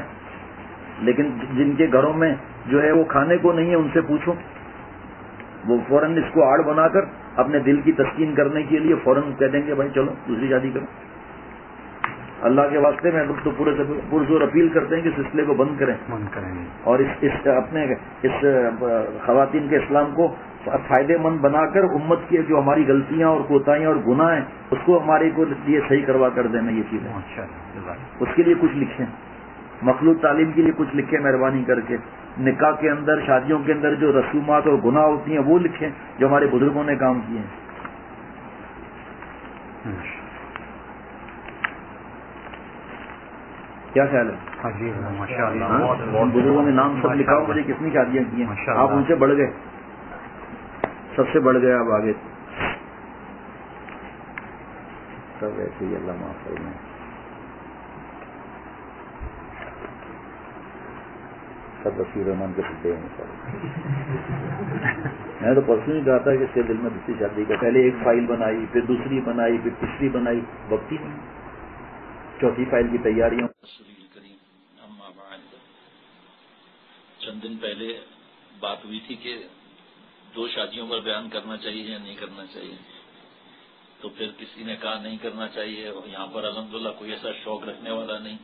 لیکن جن کے گھروں میں جو ہے وہ کھانے کو نہیں ہے ان سے پوچھو. وہ فوراً اس کو آڑ بنا کر اپنے دل کی تسکین کرنے کے لیے فوراً کہہ دیں گے بھائی چلو دوسری شادی کرو. اللہ کے واسطے میں تو پرزور اپیل کرتے ہیں کہ سلسلے کو بند کریں اور اس خواتین کے اسلام کو فائدے مند بنا کر امت کی جو ہماری غلطیاں اور کوتاہیاں اور گناہ ہیں اس کو ہمارے کو لیے صحیح کروا کر دینا. یہ چیز ہے اس کے لیے کچھ لکھیں, مخلوط تعلیم کے لیے کچھ لکھیں مہربانی کر کے. نکاح کے اندر شادیوں کے اندر جو رسومات اور گناہ ہوتی ہیں وہ لکھیں جو ہمارے بزرگوں نے کام کیے ہیں. کیا خیال ہے؟ جی ماشاء اللہ. بزرگوں نے نام سب لکھا ہو, مجھے کتنی شادیاں کی ہیں, آپ ان سے بڑھ گئے, سب سے بڑھ گئے آپ آگے. سب ایسے ہی اللہ معاف کرے. سب بصیر رحمان کے سدے ہیں. میں تو پرسوں ہی کہا تھا کہ اس کے دل میں دوسری شادی کا, پہلے ایک فائل بنائی, پھر دوسری بنائی, پھر تیسری بنائی, وقت ہی نہیں, چوتھی فائل کی تیاریاں. چند دن پہلے بات ہوئی تھی کہ 2 شادیوں پر بیان کرنا چاہیے یا نہیں کرنا چاہیے, تو پھر کسی نے کہا نہیں کرنا چاہیے, اور یہاں پر الحمدللہ کوئی ایسا شوق رکھنے والا نہیں.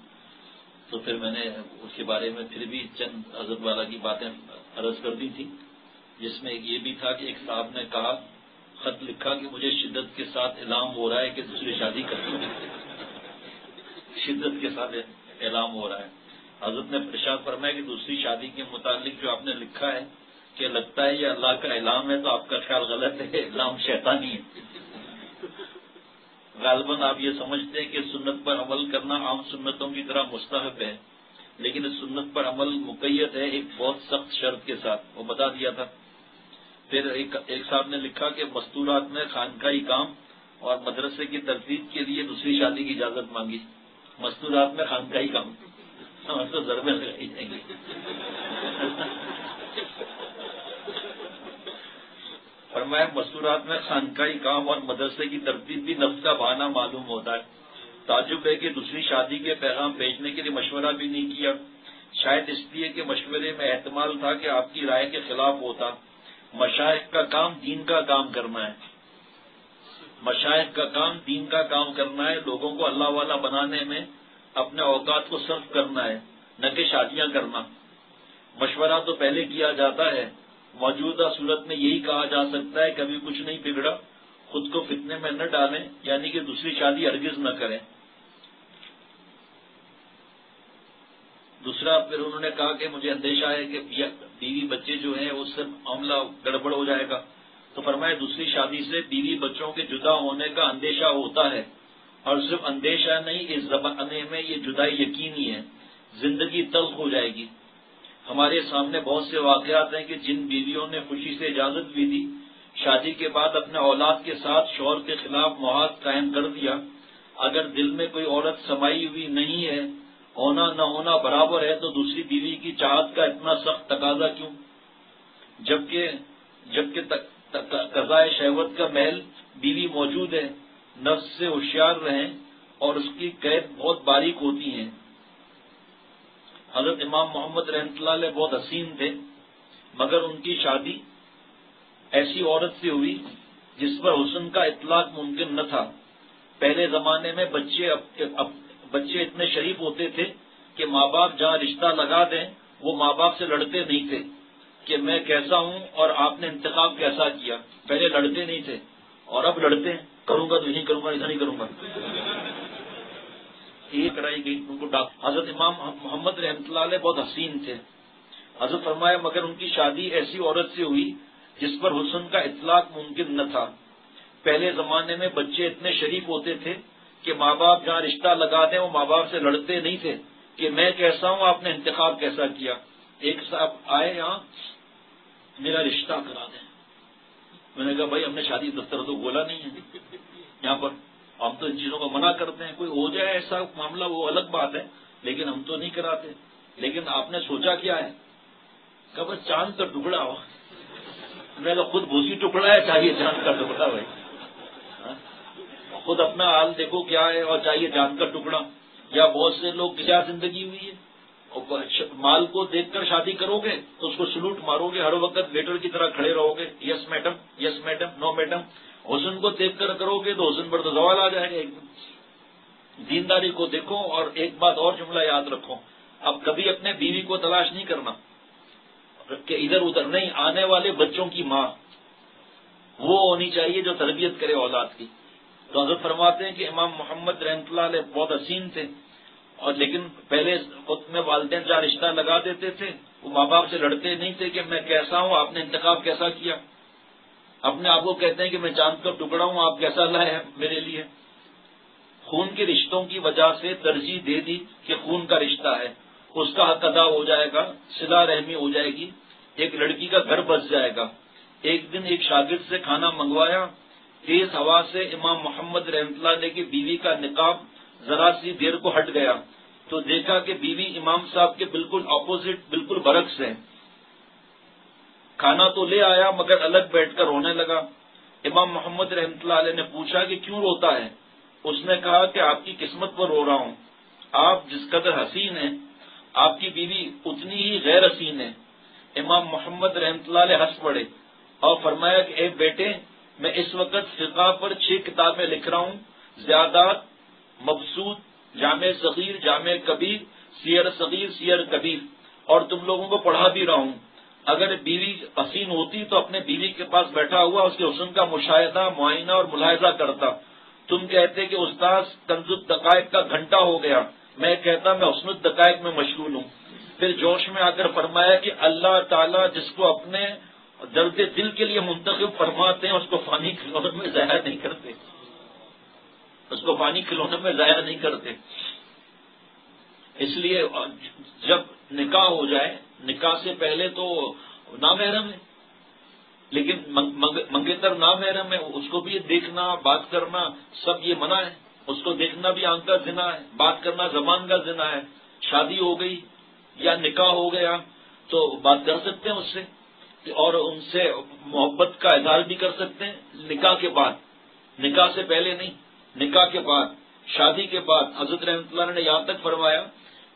تو پھر میں نے اس کے بارے میں پھر بھی چند حضرت والا کی باتیں عرض کر دی تھی, جس میں یہ بھی تھا کہ ایک صاحب نے کہا, خط لکھا کہ مجھے شدت کے ساتھ اعلام ہو رہا ہے کہ دوسری شادی کرنی ہے. شدت کے ساتھ اعلام ہو رہا ہے. حضرت نے ارشاد فرمایا کہ دوسری شادی کے متعلق جو آپ نے لکھا ہے کہ لگتا ہے یہ اللہ کا اعلام ہے, تو آپ کا خیال غلط ہے, اعلام شیطانی ہے. غالباً آپ یہ سمجھتے ہیں کہ سنت پر عمل کرنا عام سنتوں کی طرح مستحب ہے, لیکن اس سنت پر عمل مقید ہے ایک بہت سخت شرط کے ساتھ, وہ بتا دیا تھا. پھر ایک صاحب نے لکھا کہ مستورات میں خانقاہی کام اور مدرسے کی ترتیب کے لیے دوسری شادی کی اجازت مانگی. مستورات میں خانقاہی کام, تو ضربیں لگائی جائیں گی. فرمایا مستورات میں خانقاہی کام اور مدرسے کی ترتیب بھی نفس کا بہانہ معلوم ہوتا ہے. تعجب ہے کہ دوسری شادی کے پیغام بھیجنے کے لیے مشورہ بھی نہیں کیا, شاید اس لیے کہ مشورے میں احتمال تھا کہ آپ کی رائے کے خلاف ہوتا. مشائخ کا کام دین کا کام کرنا ہے, مشائخ کا کام دین کا کام کرنا ہے, لوگوں کو اللہ والا بنانے میں اپنے اوقات کو صرف کرنا ہے, نہ کہ شادیاں کرنا. مشورہ تو پہلے کیا جاتا ہے, موجودہ صورت میں یہی کہا جا سکتا ہے کبھی کچھ نہیں بگڑا, خود کو فتنے میں نہ ڈالیں, یعنی کہ دوسری شادی ہرگز نہ کریں. دوسرا پھر انہوں نے کہا کہ مجھے اندیشہ ہے کہ بیوی بچے جو ہیں اس سے معاملہ گڑبڑ ہو جائے گا. تو فرمایا دوسری شادی سے بیوی بچوں کے جدا ہونے کا اندیشہ ہوتا ہے, اور صرف اندیشہ نہیں, اس زمانے میں یہ جدائی یقینی ہے, زندگی تلخ ہو جائے گی. ہمارے سامنے بہت سے واقعات ہیں کہ جن بیویوں نے خوشی سے اجازت بھی دی, شادی کے بعد اپنے اولاد کے ساتھ شوہر کے خلاف محاذ قائم کر دیا. اگر دل میں کوئی عورت سمائی ہوئی نہیں ہے, ہونا نہ ہونا برابر ہے, تو دوسری بیوی کی چاہت کا اتنا سخت تقاضا کیوں؟ جبکہ قضائے شہوت کا محل بیوی موجود ہے. نفس سے ہوشیار رہیں, اور اس کی قید بہت باریک ہوتی ہیں. حضرت امام محمد رحمۃ اللہ علیہ بہت حسین تھے, مگر ان کی شادی ایسی عورت سے ہوئی جس پر حسن کا اطلاق ممکن نہ تھا. پہلے زمانے میں بچے اتنے شریف ہوتے تھے کہ ماں باپ جہاں رشتہ لگا دیں وہ ماں باپ سے لڑتے نہیں تھے کہ میں کیسا ہوں اور آپ نے انتخاب کیسا کیا. پہلے لڑتے نہیں تھے, اور اب لڑتے ہیں, کروں گا تو نہیں کروں گا, ایسا نہیں کروں گا. یہ کرائی گئی ان کو. حضرت امام محمد رحمۃ اللہ علیہ بہت حسین تھے. حضرت فرمایا مگر ان کی شادی ایسی عورت سے ہوئی جس پر حسن کا اطلاق ممکن نہ تھا. پہلے زمانے میں بچے اتنے شریف ہوتے تھے کہ ماں باپ جہاں رشتہ لگا دیں وہ ماں باپ سے لڑتے نہیں تھے کہ میں کیسا ہوں, آپ نے انتخاب کیسا کیا. ایک صاحب آئے یہاں, میرا رشتہ کرا دیں. میں نے کہا بھائی ہم نے شادی دفتر تو بولا نہیں ہے یہاں پر, ہم تو ان چیزوں کو منع کرتے ہیں. کوئی ہو جائے ایسا معاملہ وہ الگ بات ہے, لیکن ہم تو نہیں کراتے. لیکن آپ نے سوچا کیا ہے؟ کہ بس چاند کا ٹکڑا ہو. میں نے خود بھوسی ٹکڑا ہے, چاہیے چاند کا ٹکڑا. بھائی خود اپنا حال دیکھو کیا ہے, اور چاہیے چاند کا ٹکڑا. یا بہت سے لوگ کیا زندگی ہوئی ہے, مال کو دیکھ کر شادی کرو گے تو اس کو سلوٹ مارو گے، ہر وقت ویٹر کی طرح کھڑے رہو گے، یس میڈم، یس میڈم، نو میڈم۔ حسن کو دیکھ کر کرو گے تو حسن پر تو زوال آ جائے گا ایک دم۔ دینداری کو دیکھو، اور ایک بات اور جملہ یاد رکھو، اب کبھی اپنے بیوی کو تلاش نہیں کرنا کہ ادھر ادھر، نہیں، آنے والے بچوں کی ماں وہ ہونی چاہیے جو تربیت کرے اولاد کی۔ تو حضرت فرماتے ہیں کہ امام محمد رحمۃ اللہ علیہ بہت حسین تھے، اور لیکن پہلے خود میں والدین جہاں رشتہ لگا دیتے تھے، وہ ماں باپ سے لڑتے نہیں تھے کہ میں کیسا ہوں، آپ نے انتخاب کیسا کیا۔ اپنے آپ کو کہتے ہیں کہ میں چاند کا ٹکڑا ہوں، آپ کیسا لائے ہیں میرے لیے۔ خون کے رشتوں کی وجہ سے ترجیح دے دی کہ خون کا رشتہ ہے، اس کا حق ادا ہو جائے گا، صلہ رحمی ہو جائے گی، ایک لڑکی کا گھر بس جائے گا۔ ایک دن ایک شاگرد سے کھانا منگوایا، تیز ہوا سے امام محمد رحمۃ اللہ علیہ کی بیوی کا نقاب ذرا سی دیر کو ہٹ گیا تو دیکھا کہ بیوی امام صاحب کے بالکل اپوزٹ، بالکل برعکس ہے۔ کھانا تو لے آیا مگر الگ بیٹھ کر رونے لگا۔ امام محمد رحمۃ اللہ علیہ نے پوچھا کہ کیوں روتا ہے؟ اس نے کہا کہ آپ کی قسمت پر رو رہا ہوں، آپ جس قدر حسین ہیں آپ کی بیوی اتنی ہی غیر حسین ہے۔ امام محمد رحمۃ اللہ علیہ ہنس پڑے اور فرمایا کہ اے بیٹے، میں اس وقت فقہ پر 6 کتابیں لکھ رہا ہوں، زیادات، مبسوط، جامع صغیر، جامع کبیر، سیر صغیر، سیر کبیر، اور تم لوگوں کو پڑھا بھی رہا ہوں۔ اگر بیوی حسین ہوتی تو اپنے بیوی کے پاس بیٹھا ہوا اس کے حسن کا مشاہدہ، معائنہ اور ملاحظہ کرتا۔ تم کہتے کہ استاذ کنز الدقائق کا گھنٹہ ہو گیا، میں کہتا میں حسن الدقائق میں مشغول ہوں۔ پھر جوش میں آ کر فرمایا کہ اللہ تعالیٰ جس کو اپنے درد دل کے لیے منتخب فرماتے ہیں اس کو فانی کھلونے میں ضائع نہیں کرتے، اس کو فانی کھلونے میں ضائع نہیں کرتے۔ اس لیے جب نکاح ہو جائے، نکاح سے پہلے تو نامحرم ہے، لیکن منگیتر نامحرم ہے، اس کو بھی دیکھنا، بات کرنا سب یہ منع ہے۔ اس کو دیکھنا بھی آنکھ کا زنا ہے، بات کرنا زبان کا زنا ہے۔ شادی ہو گئی یا نکاح ہو گیا تو بات کر سکتے ہیں اس سے، اور ان سے محبت کا اظہار بھی کر سکتے ہیں نکاح کے بعد، نکاح سے پہلے نہیں، نکاح کے بعد، شادی کے بعد۔ حضرت رحمۃ اللہ نے یہاں تک فرمایا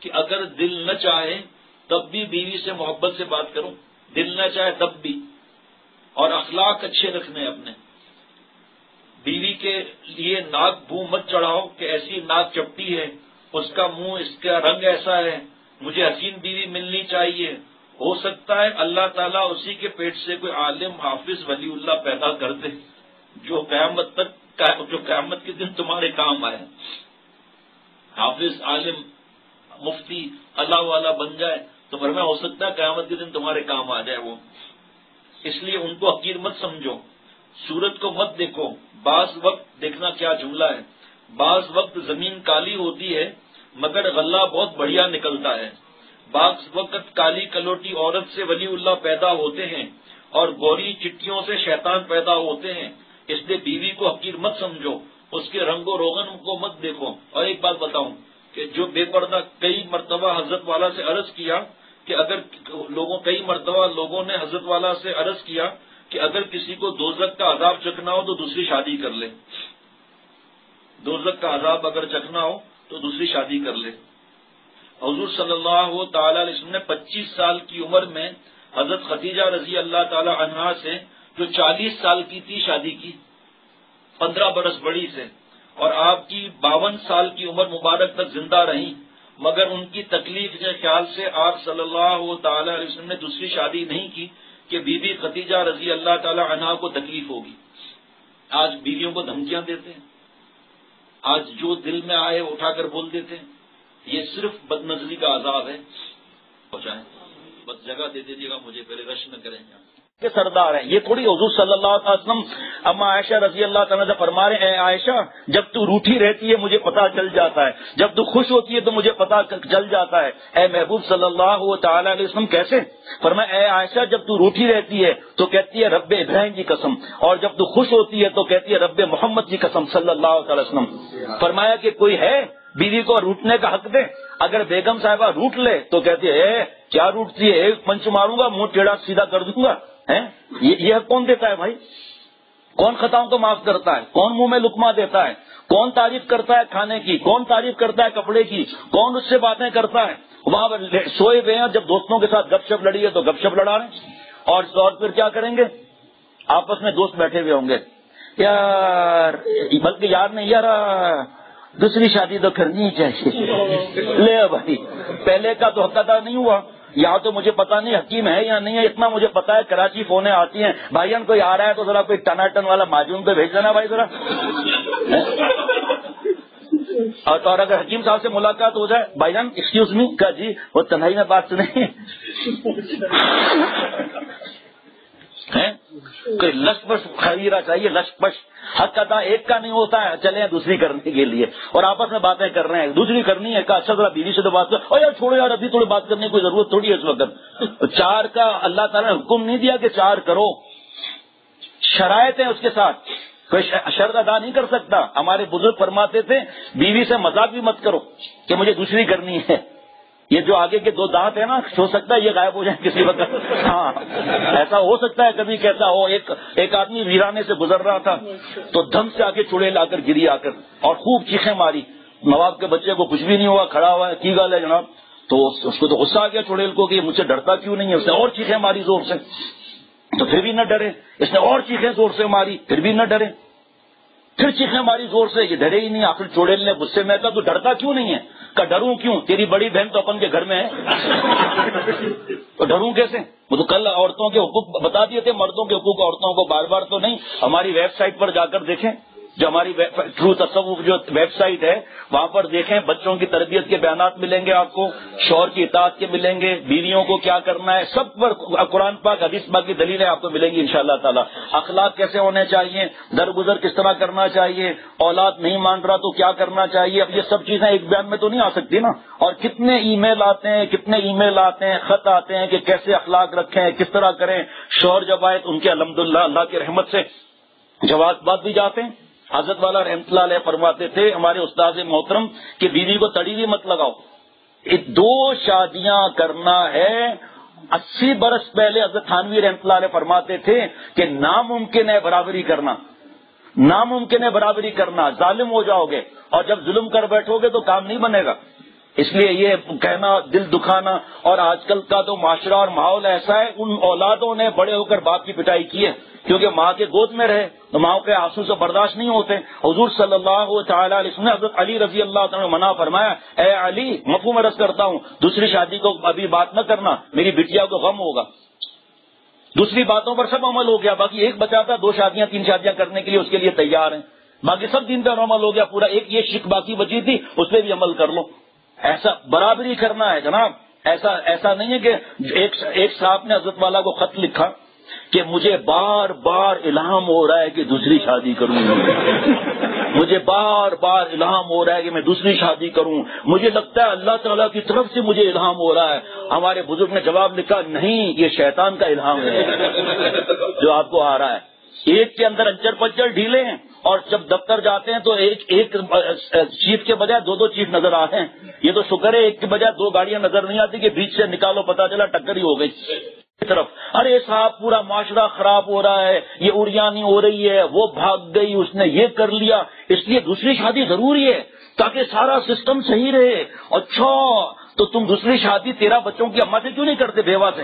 کہ اگر دل نہ چاہے تب بھی بیوی سے محبت سے بات کرو، دل نہ چاہے تب بھی، اور اخلاق اچھے رکھنے اپنے۔ بیوی کے لیے ناک بو مت چڑھاؤ کہ ایسی ناک چپٹی ہے، اس کا منہ، اس کا رنگ ایسا ہے، مجھے حسین بیوی ملنی چاہیے۔ ہو سکتا ہے اللہ تعالیٰ اسی کے پیٹ سے کوئی عالم، حافظ، ولی اللہ پیدا کر دے جو قیامت کے دن تمہارے کام آئے، حافظ، عالم، مفتی، اللہ والا بن جائے تو فرمایا ہو سکتا ہے قیامت کے دن تمہارے کام آ جائے وہ۔ اس لیے ان کو حقیر مت سمجھو، صورت کو مت دیکھو۔ بعض وقت دیکھنا کیا جملہ ہے، بعض وقت زمین کالی ہوتی ہے مگر غلہ بہت بڑھیا نکلتا ہے، بعض وقت کالی کلوٹی عورت سے ولی اللہ پیدا ہوتے ہیں اور گوری چٹیوں سے شیطان پیدا ہوتے ہیں۔ اس لیے بیوی کو حقیر مت سمجھو، اس کے رنگ و روغن کو مت دیکھو۔ اور ایک بات بتاؤں کہ جو بے پردہ، کئی مرتبہ حضرت والا سے عرض کیا کہ اگر کئی مرتبہ لوگوں نے حضرت والا سے عرض کیا کہ اگر کسی کو دوزخ کا عذاب چکھنا ہو تو دوسری شادی کر لے، دوزخ کا عذاب اگر چکھنا ہو تو دوسری شادی کر لے۔ حضور صلی اللہ تعالی علیہ وسلم نے 25 سال کی عمر میں حضرت خدیجہ رضی اللہ تعالی عنہا سے جو 40 سال کی تھی شادی کی، 15 برس بڑی سے، اور آپ کی 52 سال کی عمر مبارک تک زندہ رہیں، مگر ان کی تکلیف کے خیال سے آپ صلی اللہ تعالی علیہ وسلم نے دوسری شادی نہیں کی کہ بی بی خدیجہ رضی اللہ تعالی عنہا کو تکلیف ہوگی۔ آج بیویوں کو دھمکیاں دیتے ہیں، آج جو دل میں آئے اٹھا کر بول دیتے ہیں، یہ صرف بد نظری کا عذاب ہے۔ پہنچائیں، بس جگہ دے دیجیے گا مجھے، پہلے رش میں کریں گے کے سردار ہیں یہ تھوڑی۔ حضور صلی اللہ علیہ وسلم اما عائشہ رضی اللہ تعالیٰ سے فرما رہے ہیں، اے عائشہ جب تو روٹھی رہتی ہے مجھے پتا چل جاتا ہے، جب تو خوش ہوتی ہے تو مجھے پتا چل جاتا ہے۔ اے محبوب صلی اللہ تعالیٰ علیہ وسلم کیسے؟ فرمایا اے عائشہ جب تو روٹھی رہتی ہے تو کہتی ہے رب ابراہیم کی قسم، اور جب تو خوش ہوتی ہے تو کہتی ہے رب محمد کی قسم صلی اللہ تعالی وسلم۔ فرمایا کہ کوئی ہے بیوی کو روٹنے کا حق دے؟ اگر بیگم صاحبہ روٹ لے تو کہتی ہے کیا روٹتی ہے، ایک پنچ ماروں گا منہ ٹیڑھا سیدھا کر دوں گا۔ یہ حق کون دیتا ہے بھائی؟ کون خطاؤں کو معاف کرتا ہے؟ کون منہ میں لقمہ دیتا ہے؟ کون تعریف کرتا ہے کھانے کی؟ کون تعریف کرتا ہے کپڑے کی؟ کون اس سے باتیں کرتا ہے؟ وہاں پر سوئے ہوئے ہیں، جب دوستوں کے ساتھ گپ شپ لڑی ہے تو گپ شپ لڑا رہے ہیں، اور پھر کیا کریں گے؟ آپس میں دوست بیٹھے ہوئے ہوں گے، یار بلکہ یار نہیں یار دوسری شادی تو کرنی ہی چاہیے. لے بھائی پہلے کا تو حقدار نہیں ہوا. یہاں تو مجھے پتا نہیں حکیم ہے یا نہیں ہے، اتنا مجھے پتا ہے کراچی فونیں آتی ہیں، بھائی جان کوئی آ رہا ہے تو ذرا کوئی ٹناٹن والا معجون پہ بھیج دینا بھائی ذرا. اور اگر حکیم صاحب سے ملاقات ہو جائے، بھائی جان ایکسکیوز می کا جی وہ تنہائی میں بات سنیں. کوئی لش پش خریدا چاہیے، لش پش. حق ادا ایک کا نہیں ہوتا ہے، چلے دوسری کرنے کے لیے اور آپس میں باتیں کر رہے ہیں، دوسری کرنی ہے. اچھا ذرا بیوی سے تو بات کر، اور یار چھوڑو یار ابھی تھوڑی بات کرنے کی کوئی ضرورت تھوڑی ہے اس وقت. 4 کا اللہ تعالیٰ نے حکم نہیں دیا کہ 4 کرو، شرائط ہیں اس کے ساتھ، کوئی شرط ادا نہیں کر سکتا. ہمارے بزرگ فرماتے تھے بیوی سے مذاق بھی مت کرو کہ مجھے دوسری کرنی ہے. یہ جو آگے کے 2 دانت ہیں نا، ہو سکتا ہے یہ غائب ہو جائیں کسی وقت. ہاں ایسا ہو سکتا ہے کبھی کہتا ہو. ایک آدمی ویرانے سے گزر رہا تھا تو دھم سے آ کے چڑیل آ کر گری آ کر اور خوب چیخیں ماری. نواب کے بچے کو کچھ بھی نہیں ہوا، کھڑا ہوا ہے، کی گال ہے جناب. تو اس کو تو غصہ آ گیا چڑیل کو کہ مجھ سے ڈرتا کیوں نہیں ہے. اس نے اور چیخیں ماری زور سے تو پھر بھی نہ ڈرے. اس نے اور چیخیں زور سے ماری پھر بھی نہ ڈرے. پھر چیخیں ماری زور سے، یہ ڈرے ہی نہیں. آخر چڑیل نے غصے میں کہا تو ڈرتا کیوں نہیں ہے؟ کہ ڈروں کیوں، تیری بڑی بہن تو اپن کے گھر میں ہے تو ڈروں کیسے؟ وہ تو کل عورتوں کے حقوق بتا دیے تھے، مردوں کے حقوق عورتوں کو بار بار تو نہیں. ہماری ویب سائٹ پر جا کر دیکھیں، جو ہماری ٹرو تصوف جو ویب سائٹ ہے وہاں پر دیکھیں، بچوں کی تربیت کے بیانات ملیں گے آپ کو، شوہر کی اطاعت کے ملیں گے، بیویوں کو کیا کرنا ہے، سب پر قرآن پاک حدیث پاک کی دلیلیں آپ کو ملیں گی انشاءاللہ تعالی. اخلاق کیسے ہونے چاہیے، درگزر کس طرح کرنا چاہیے، اولاد نہیں مان رہا تو کیا کرنا چاہیے. اب یہ سب چیزیں ایک بیان میں تو نہیں آ سکتی نا. اور کتنے ای میل آتے ہیں، خط آتے ہیں کہ کیسے اخلاق رکھیں، کس طرح کریں. شوہر جب آئے تو ان کے الحمدللہ اللہ کی رحمت سے جواب بات بھی جاتے ہیں. حضرت والا رحمۃ اللہ علیہ فرماتے تھے ہمارے استاد محترم کہ بیوی کو تڑی بھی مت لگاؤ. 2 شادیاں کرنا ہے. 80 برس پہلے حضرت تھانوی رحمۃ اللہ علیہ فرماتے تھے کہ ناممکن ہے برابری کرنا، ناممکن ہے برابری کرنا، ظالم ہو جاؤ گے اور جب ظلم کر بیٹھو گے تو کام نہیں بنے گا. اس لیے یہ کہنا دل دکھانا. اور آج کل کا تو معاشرہ اور ماحول ایسا ہے، ان اولادوں نے بڑے ہو کر باپ کی پٹائی کی ہے کیونکہ ماں کے گود میں رہے تو ماں کے آنسو سے برداشت نہیں ہوتے. حضور صلی اللہ تعالی علیہ وسلم نے حضرت علی رضی اللہ تعالیٰ نے منع فرمایا، اے علی مفہوم عرض کرتا ہوں دوسری شادی کو ابھی بات نہ کرنا، میری بٹیا کو غم ہوگا. دوسری باتوں پر سب عمل ہو گیا، باقی ایک بچا تھا 2 شادیاں 3 شادیاں کرنے کے لیے اس کے لیے تیار ہیں، باقی سب دین پر عمل ہو گیا پورا. ایک یہ شک باقی بچی تھی اس پہ بھی عمل کر لو. ایسا برابری کرنا ہے جناب. ایسا نہیں ہے کہ ایک صاحب نے حضرت والا کو خط لکھا کہ مجھے بار بار الہام ہو رہا ہے کہ دوسری شادی کروں، مجھے بار بار الہام ہو رہا ہے کہ میں دوسری شادی کروں، مجھے لگتا ہے اللہ تعالیٰ کی طرف سے مجھے الہام ہو رہا ہے. ہمارے بزرگ نے جواب لکھا نہیں، یہ شیطان کا الہام ہے جو آپ کو آ رہا ہے. ایک کے اندر انچر پنچر ڈھیلے ہیں اور جب دفتر جاتے ہیں تو ایک چیف کے بجائے 2 چیف نظر آ رہے ہیں. یہ تو شکر ہے ایک کے بجائے 2 گاڑیاں نظر نہیں آتی کہ بیچ سے نکالو پتا چلا ٹکر ہی ہو گئی طرف. ارے صاحب پورا معاشرہ خراب ہو رہا ہے، یہ اریانی ہو رہی ہے، وہ بھاگ گئی، اس نے یہ کر لیا، اس لیے دوسری شادی ضروری ہے تاکہ سارا سسٹم صحیح رہے. اچھا تو تم دوسری شادی 13 بچوں کی اماں سے کیوں نہیں کرتے، بیوہ سے؟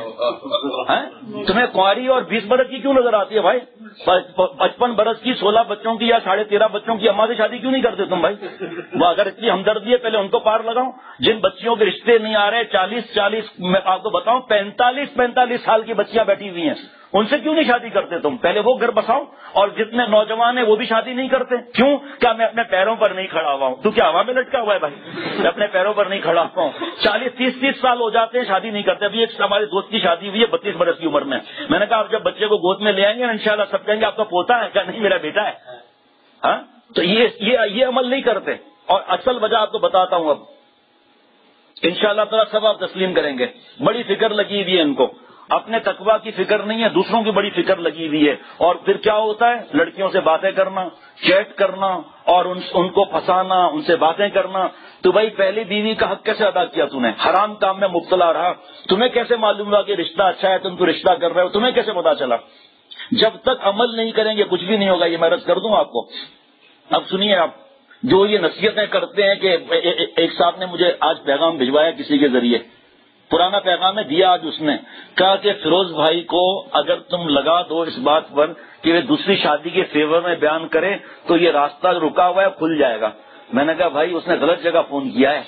تمہیں کنواری اور 20 برس کی کیوں نظر آتی ہے بھائی؟ 55 برس کی 16 بچوں کی یا 13.5 بچوں کی اماں سے شادی کیوں نہیں کرتے تم بھائی؟ وہ اگر اتنی ہمدردی ہے پہلے ان کو پار لگاؤ. جن بچیوں کے رشتے نہیں آ رہے 40 میں آپ کو بتاؤں 45 سال کی بچیاں بیٹھی ہوئی ہیں، ان سے کیوں نہیں شادی کرتے تم؟ پہلے وہ گھر بساؤ. اور جتنے نوجوان ہیں وہ بھی شادی نہیں کرتے، کیوں؟ کیا میں اپنے پیروں پر نہیں کھڑا ہوا ہوں؟ تو کیا ہوا میں لٹکا ہوا ہے بھائی؟ میں اپنے پیروں پر نہیں کھڑا ہوا ہوں. 40-30 سال ہو جاتے ہیں شادی نہیں کرتے. ابھی ایک ہمارے دوست کی شادی ہوئی ہے 32 برس کی عمر میں. میں نے کہا آپ جب بچے کو گود میں لے آئیں گے انشاءاللہ سب کہیں گے آپ کا پوتا ہے، کیا نہیں میرا بیٹا ہے. ہاں تو یہ عمل نہیں کرتے. اور اصل وجہ آپ کو بتاتا ہوں. اب انشاءاللہ تعالیٰ سب آپ تسلیم کریں گے. بڑی فکر لگی ہوئی ہے ان کو، اپنے تقویٰ کی فکر نہیں ہے، دوسروں کی بڑی فکر لگی ہوئی ہے. اور پھر کیا ہوتا ہے، لڑکیوں سے باتیں کرنا، چیٹ کرنا اور ان کو پھنسانا، ان سے باتیں کرنا. تو بھائی پہلی بیوی کا حق کیسے ادا کیا تم نے؟ حرام کام میں مبتلا رہا، تمہیں کیسے معلوم ہوا کہ رشتہ اچھا ہے، تم تو رشتہ کر رہے ہو، تمہیں کیسے پتا چلا؟ جب تک عمل نہیں کریں گے کچھ بھی نہیں ہوگا. یہ میں عرض کر دوں آپ کو. اب سنیے آپ، جو یہ نصیحتیں کرتے ہیں کہ ایک صاحب نے مجھے آج پیغام بھجوایا کسی کے ذریعے، پرانا پیغام ہے دیا آج اس نے، کہا کہ فیروز بھائی کو اگر تم لگا دو اس بات پر کہ وہ دوسری شادی کے فیور میں بیان کرے تو یہ راستہ رکا ہوا ہے کھل جائے گا۔ میں نے کہا بھائی اس نے غلط جگہ فون کیا ہے،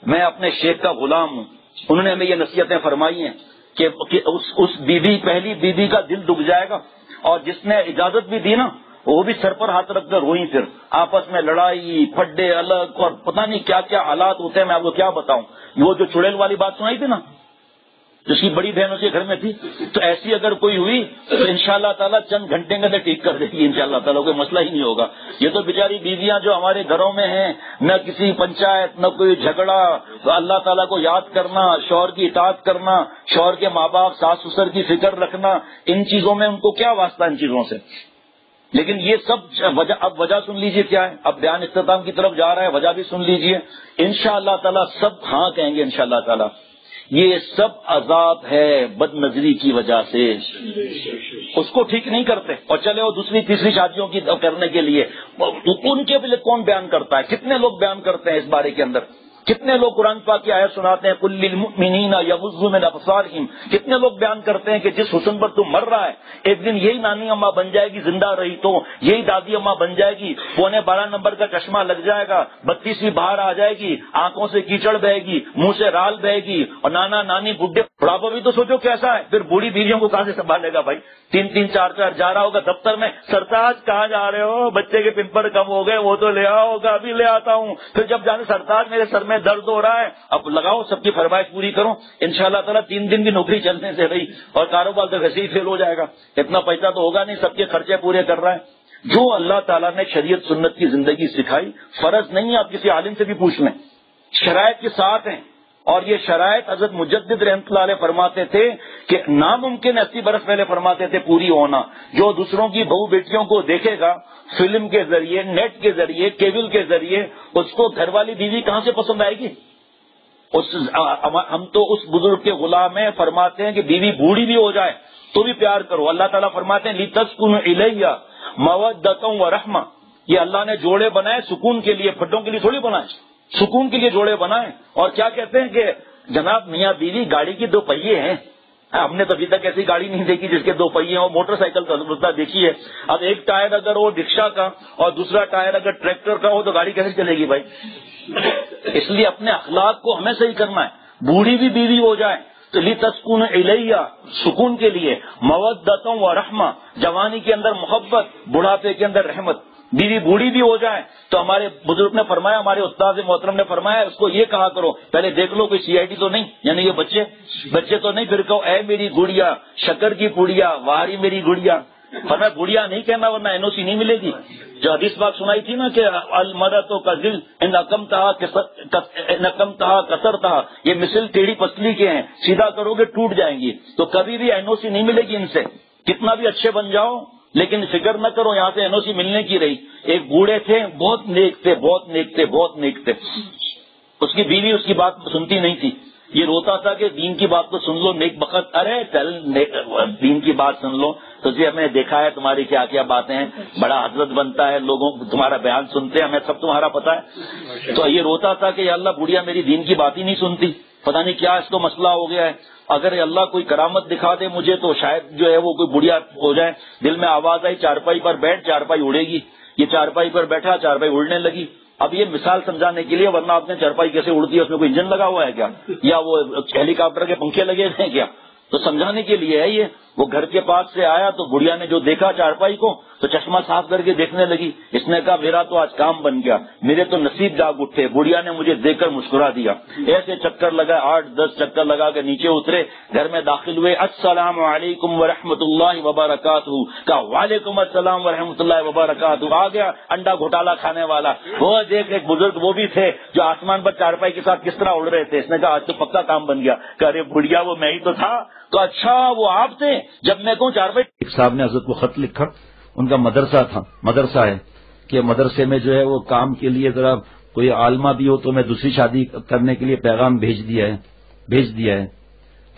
میں اپنے شیخ کا غلام ہوں، انہوں نے ہمیں یہ نصیحتیں فرمائی ہیں کہ اس پہلی بیوی کا دل دکھ جائے گا، اور جس نے اجازت بھی دی نا وہ بھی سر پر ہاتھ رکھ کر روئی، پھر آپس میں لڑائی پھڈے الگ اور پتہ نہیں کیا کیا حالات ہوتے ہیں، میں آپ کو کیا بتاؤں۔ وہ جو چڑیل والی بات سنائی تھی نا جس کی بڑی بہن اس کے گھر میں تھی، تو ایسی اگر کوئی ہوئی تو انشاءاللہ تعالیٰ چند گھنٹے کے اندر ٹھیک کر دے گی انشاءاللہ تعالیٰ، کوئی مسئلہ ہی نہیں ہوگا۔ یہ تو بیچاری بیویاں جو ہمارے گھروں میں ہیں، نہ کسی پنچایت نہ کوئی جھگڑا، تو اللہ تعالیٰ کو یاد کرنا، شوہر کی اطاعت کرنا، شوہر کے ماں باپ ساس سسر کی فکر رکھنا، ان چیزوں میں ان کو کیا واسطہ ان چیزوں سے۔ لیکن یہ سب وجہ، اب وجہ سن لیجئے کیا ہے، اب بیان اختتام کی طرف جا رہا ہے، وجہ بھی سن لیجئے، انشاءاللہ تعالیٰ سب ہاں کہیں گے انشاءاللہ تعالیٰ۔ یہ سب عذاب ہے بد نظری کی وجہ سے، اس کو ٹھیک نہیں کرتے اور چلے وہ دوسری تیسری شادیوں کی کرنے کے لیے، ان کے لیے کون بیان کرتا ہے؟ کتنے لوگ بیان کرتے ہیں اس بارے کے اندر، کتنے لوگ قرآن پاک کی آیت سناتے ہیں قل للمؤمنین یغضوا من ابصارہم، کتنے لوگ بیان کرتے ہیں کہ جس حسن پر تم مر رہا ہے ایک دن یہی نانی اماں بن جائے گی زندہ رہی تو، یہی دادی اماں بن جائے گی، 12.25 نمبر کا چشمہ لگ جائے گا، 32ویں باہر آ جائے گی، آنکھوں سے کیچڑ بہے گی، منہ سے رال بہے گی، اور نانا نانی بڈھے بڑھاپا بھی تو سوچو کیسا ہے، پھر بوڑھی بیویوں کو کہاں سے سنبھالے گا بھائی، 3 4 جا رہا ہوگا دفتر میں، سرتاج کہاں جا رہے ہو، بچے کے پمپر کم ہو گئے وہ تو لے آؤ ہوگا، ابھی لے آتا ہوں، پھر جب جانے سرتاج میرے سر میں درد ہو رہا ہے، اب لگاؤ سب کی فرمائش پوری کرو، انشاءاللہ تعالیٰ 3 دن بھی نوکری چلنے سے رہی اور کاروبار تو ویسے ہی فیل ہو جائے گا، اتنا پیسہ تو ہوگا نہیں، سب کے خرچے پورے کر رہا ہے۔ جو اللہ تعالیٰ نے شریعت سنت کی زندگی سکھائی، فرض نہیں ہے، آپ کسی عالم سے بھی پوچھ لیں، شرائط کے ساتھ ہیں، اور یہ شرائط حضرت مجدد رحمۃ اللہ علیہ فرماتے تھے کہ ناممکن 80 برس پہلے فرماتے تھے پوری ہونا۔ جو دوسروں کی بہو بیٹیوں کو دیکھے گا فلم کے ذریعے، نیٹ کے ذریعے، کیبل کے ذریعے، اس کو گھر والی بیوی کہاں سے پسند آئے گی؟ ہم تو اس بزرگ کے غلام ہیں، فرماتے ہیں کہ بیوی بوڑھی بھی ہو جائے تو بھی پیار کرو۔ اللہ تعالیٰ فرماتے ہیں لِتَسْكُنُوا إِلَيَّ مَوَدَّةً وَرَحْمَةً، یہ اللہ نے جوڑے بنائے سکون کے لیے، پھڈوں کے لیے تھوڑی بنائے، سکون کے لیے جوڑے بنائے۔ اور کیا کہتے ہیں کہ جناب میاں بیوی گاڑی کی 2 پہیے ہیں، ہم نے تو ابھی تک ایسی گاڑی نہیں دیکھی جس کے 2 پہیے ہوں، موٹر سائیکل کا البتہ دیکھی ہے، اب ایک ٹائر اگر ہو رکشا کا اور دوسرا ٹائر اگر ٹریکٹر کا ہو تو گاڑی کیسے چلے گی بھائی؟ اس لیے اپنے اخلاق کو ہمیں صحیح کرنا ہے، بوڑھی بھی بیوی ہو جائے تو لِتَسْكُنُوا إِلَيَّ، سکون کے لیے، مَوَدَّةً وَرَحْمَةً، جوانی کے اندر محبت، بڑھاپے کے اندر رحمت۔ بیوی بوڑھی بھی ہو جائے تو ہمارے بزرگ نے فرمایا، ہمارے استاد محترم نے فرمایا اس کو یہ کہا کرو پہلے دیکھ لو کوئی CID تو نہیں، یعنی یہ بچے تو نہیں، پھر کہو اے میری گڑیا شکر کی پوڑیا واری میری گڑیا، فرمایا گڑیا نہیں کہنا ورنہ NOC نہیں ملے گی۔ جو حدیث پاک سنائی تھی نا کہ المرأۃ کالظل ان اقمتها کسرتها، یہ مثل ٹیڑھی پتلی کے ہیں، سیدھا کرو گے ٹوٹ جائیں گی، تو کبھی بھی NOC نہیں ملے گی ان سے، کتنا بھی اچھے بن جاؤ لیکن فکر نہ کرو یہاں سے NOC ملنے کی رہی۔ ایک بوڑھے تھے بہت نیک تھے، بہت نیک تھے، بہت نیک تھے، اس کی بیوی اس کی بات سنتی نہیں تھی، یہ روتا تھا کہ دین کی بات تو سن لو نیک بخت، ارے چل دین کی بات سن لو تو جی ہمیں دیکھا ہے تمہاری کیا کیا باتیں ہیں، بڑا حضرت بنتا ہے، لوگوں تمہارا بیان سنتے ہیں، ہمیں سب تمہارا پتا ہے۔ تو یہ روتا تھا کہ یا اللہ بڑھیا میری دین کی بات ہی نہیں سنتی، پتہ نہیں کیا اس کو مسئلہ ہو گیا ہے، اگر اللہ کوئی کرامت دکھا دے مجھے تو شاید جو ہے وہ کوئی بڑھیا ہو جائے۔ دل میں آواز آئی چارپائی پر بیٹھ، چارپائی اڑے گی، یہ چارپائی پر بیٹھا، چارپائی اڑنے لگی۔ اب یہ مثال سمجھانے کے لیے، ورنہ آپ نے چارپائی کیسے اڑتی ہے، اس میں کوئی انجن لگا ہوا ہے کیا، یا وہ ہیلی کاپٹر کے پنکھے لگے ہوئے ہیں کیا، تو سمجھانے کے لیے ہے یہ۔ وہ گھر کے پاس سے آیا تو بڑھیا نے جو دیکھا چارپائی کو تو چشمہ صاف کر کے دیکھنے لگی، اس نے کہا میرا تو آج کام بن گیا، میرے تو نصیب جاگ اٹھے، بڑھیا نے مجھے دیکھ کر مسکرا دیا۔ ایسے چکر لگا، 8-10 چکر لگا کے نیچے اترے، گھر میں داخل ہوئے، السلام علیکم ورحمۃ اللہ وبرکاتہ، کہا وعلیکم السلام ورحمۃ اللہ وبرکاتہ۔ آ گیا انڈا گھوٹالا کھانے والا، وہ دیکھ ایک بزرگ وہ بھی تھے جو آسمان پر چارپائی کے ساتھ کس طرح اڑ رہے تھے، اس نے کہا آج تو پکا کام بن گیا، کہ ارے بڑھیا وہ میں ہی تو تھا، تو اچھا وہ آپ تھے جب میں کہوں چارپائی۔ ایک صاحب نے حضرت کو خط لکھا، ان کا مدرسہ ہے کہ مدرسے میں جو ہے وہ کام کے لیے ذرا کوئی عالمہ بھی ہو تو میں دوسری شادی کرنے کے لیے پیغام بھیج دیا ہے۔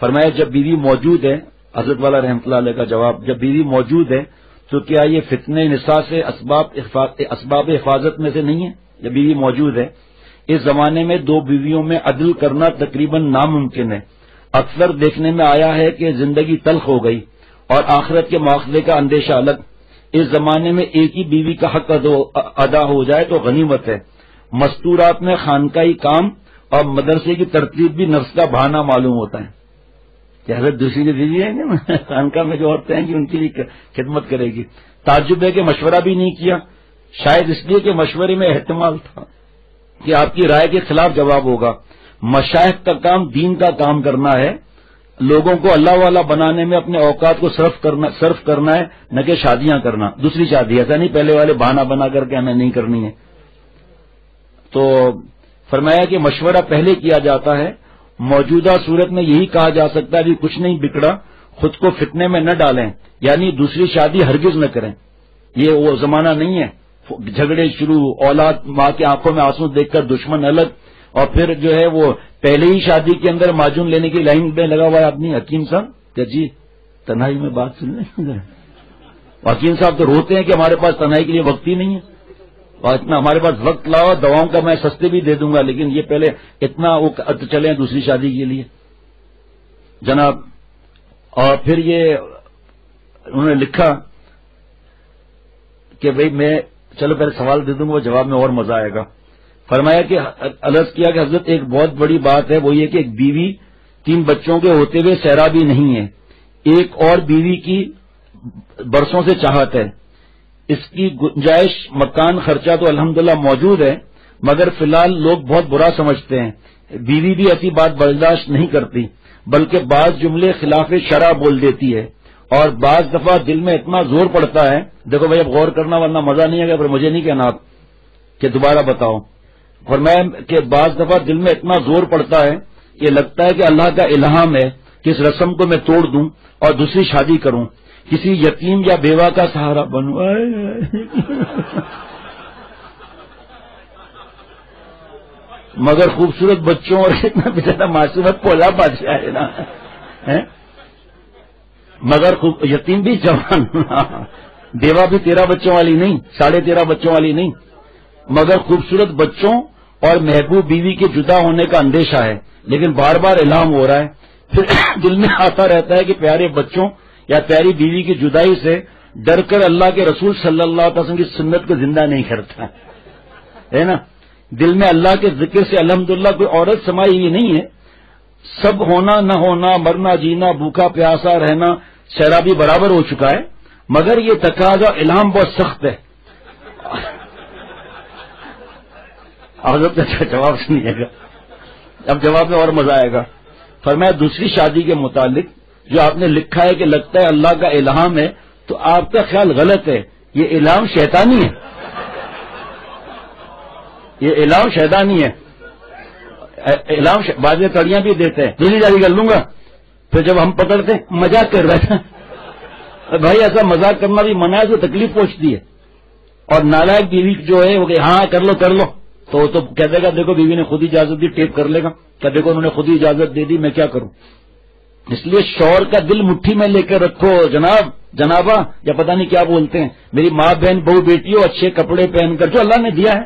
فرمایا جب بیوی موجود ہے، حضرت والا رحمۃ اللہ علیہ کا جواب، جب بیوی موجود ہے تو کیا یہ فتنہ نساء سے اسباب حفاظت میں سے نہیں ہے؟ جب بیوی موجود ہے. اس زمانے میں 2 بیویوں میں عدل کرنا تقریباً ناممکن ہے. اکثر دیکھنے میں آیا ہے کہ زندگی تلخ ہو گئی اور آخرت کے مواخذے کا اندیشہ الگ. اس زمانے میں ایک ہی بیوی کا حق ادا ہو جائے تو غنیمت ہے. مستورات میں خانقاہی کام اور مدرسے کی ترتیب بھی نفس کا بہانہ معلوم ہوتا ہے. کہ حضرت دوسری جو بیوی ہے نا خانقاہ میں جو عورتیں ہیں کہ ان کی بھی خدمت کرے گی. تعجب ہے کہ مشورہ بھی نہیں کیا، شاید اس لیے کہ مشورے میں احتمال تھا کہ آپ کی رائے کے خلاف جواب ہوگا. مشائخ کا کام دین کا کام کرنا ہے، لوگوں کو اللہ والا بنانے میں اپنے اوقات کو صرف کرنا ہے، نہ کہ شادیاں کرنا. دوسری شادی ایسا نہیں پہلے والے بہانہ بنا کر کے ہمیں نہیں کرنی ہے. تو فرمایا کہ مشورہ پہلے کیا جاتا ہے. موجودہ صورت میں یہی کہا جا سکتا ہے کہ کچھ نہیں بگڑا، خود کو فتنے میں نہ ڈالیں، یعنی دوسری شادی ہرگز نہ کریں. یہ وہ زمانہ نہیں ہے جھگڑے شروع، اولاد ماں کی آنکھوں میں آنسو دیکھ کر دشمن الگ، اور پھر جو ہے وہ پہلے ہی شادی کے اندر معجون لینے کی لائن میں لگا ہوا ہے آدمی. حکیم صاحب کہ جی تنہائی میں بات سن لیں. حکیم صاحب تو روتے ہیں کہ ہمارے پاس تنہائی کے لیے وقت ہی نہیں ہے، اور اتنا ہمارے پاس وقت لاؤ، دواؤں کا میں سستے بھی دے دوں گا، لیکن یہ پہلے اتنا وہ چلیں دوسری شادی کے لیے جناب. اور پھر یہ انہوں نے لکھا کہ بھئی میں چلو پہلے سوال دے دوں گا، وہ جواب میں اور مزہ آئے گا. فرمایا کہ عرض کیا کہ حضرت ایک بہت بڑی بات ہے، وہ یہ کہ ایک بیوی 3 بچوں کے ہوتے ہوئے سیرابی نہیں ہے. ایک اور بیوی کی برسوں سے چاہت ہے. اس کی گنجائش مکان خرچہ تو الحمدللہ موجود ہے، مگر فی الحال لوگ بہت برا سمجھتے ہیں. بیوی بھی ایسی بات برداشت نہیں کرتی، بلکہ بعض جملے خلاف شرع بول دیتی ہے، اور بعض دفعہ دل میں اتنا زور پڑتا ہے. دیکھو بھائی اب غور کرنا ورنہ مزہ نہیں آئے گا، پر مجھے نہیں کہنا آپ کہ دوبارہ بتاؤ. فرمایا کہ بعض دفعہ دل میں اتنا زور پڑتا ہے کہ لگتا ہے کہ اللہ کا الہام ہے کہ اس رسم کو میں توڑ دوں اور دوسری شادی کروں، کسی یتیم یا بیوہ کا سہارا بنوں. مگر خوبصورت بچوں اور اتنا بیچارہ معصومت پولا بادشاہ ہے نا، مگر یتیم بھی جوان، بیوہ بھی 13 بچوں والی نہیں، 13.5 بچوں والی نہیں، مگر خوبصورت بچوں اور محبوب بیوی کے جدا ہونے کا اندیشہ ہے. لیکن بار بار الہام ہو رہا ہے، پھر دل میں آتا رہتا ہے کہ پیارے بچوں یا پیاری بیوی کی جدائی سے ڈر کر اللہ کے رسول صلی اللہ علیہ وسلم کی سنت کو زندہ نہیں کرتا ہے نا. دل میں اللہ کے ذکر سے الحمدللہ کوئی عورت سمائی ہوئی نہیں ہے. سب ہونا نہ ہونا، مرنا جینا، بھوکا پیاسا رہنا، شرابی برابر ہو چکا ہے، مگر یہ تقاضا الہام بہت سخت ہے. حضرت کا جواب سنیے گا، اب جواب میں اور مزہ آئے گا. فرمایا دوسری شادی کے متعلق جو آپ نے لکھا ہے کہ لگتا ہے اللہ کا الہام ہے، تو آپ کا خیال غلط ہے. یہ الہام شیطانی ہے، یہ الہام شیطانی ہے. الہام بعد میں تڑیاں بھی دیتے ہیں، دوسری شادی کر لوں گا، پھر جب ہم پکڑتے ہیں مذاق کر رہے تھے. بھائی ایسا مذاق کرنا بھی منع ہے، تو تکلیف پہنچتی ہے. اور نالائق بیوی جو ہے وہ کہ ہاں کر لو تو کہہ دے گا دیکھو بیوی نے خود اجازت دی، ٹیپ کر لے گا کہ دیکھو انہوں نے خود ہی اجازت دے دی، میں کیا کروں. اس لیے شوہر کا دل مٹھی میں لے کر رکھو جنابہ، یا پتہ نہیں کیا بولتے ہیں. میری ماں بہن بہو بیٹیوں اچھے کپڑے پہن کر، جو اللہ نے دیا ہے.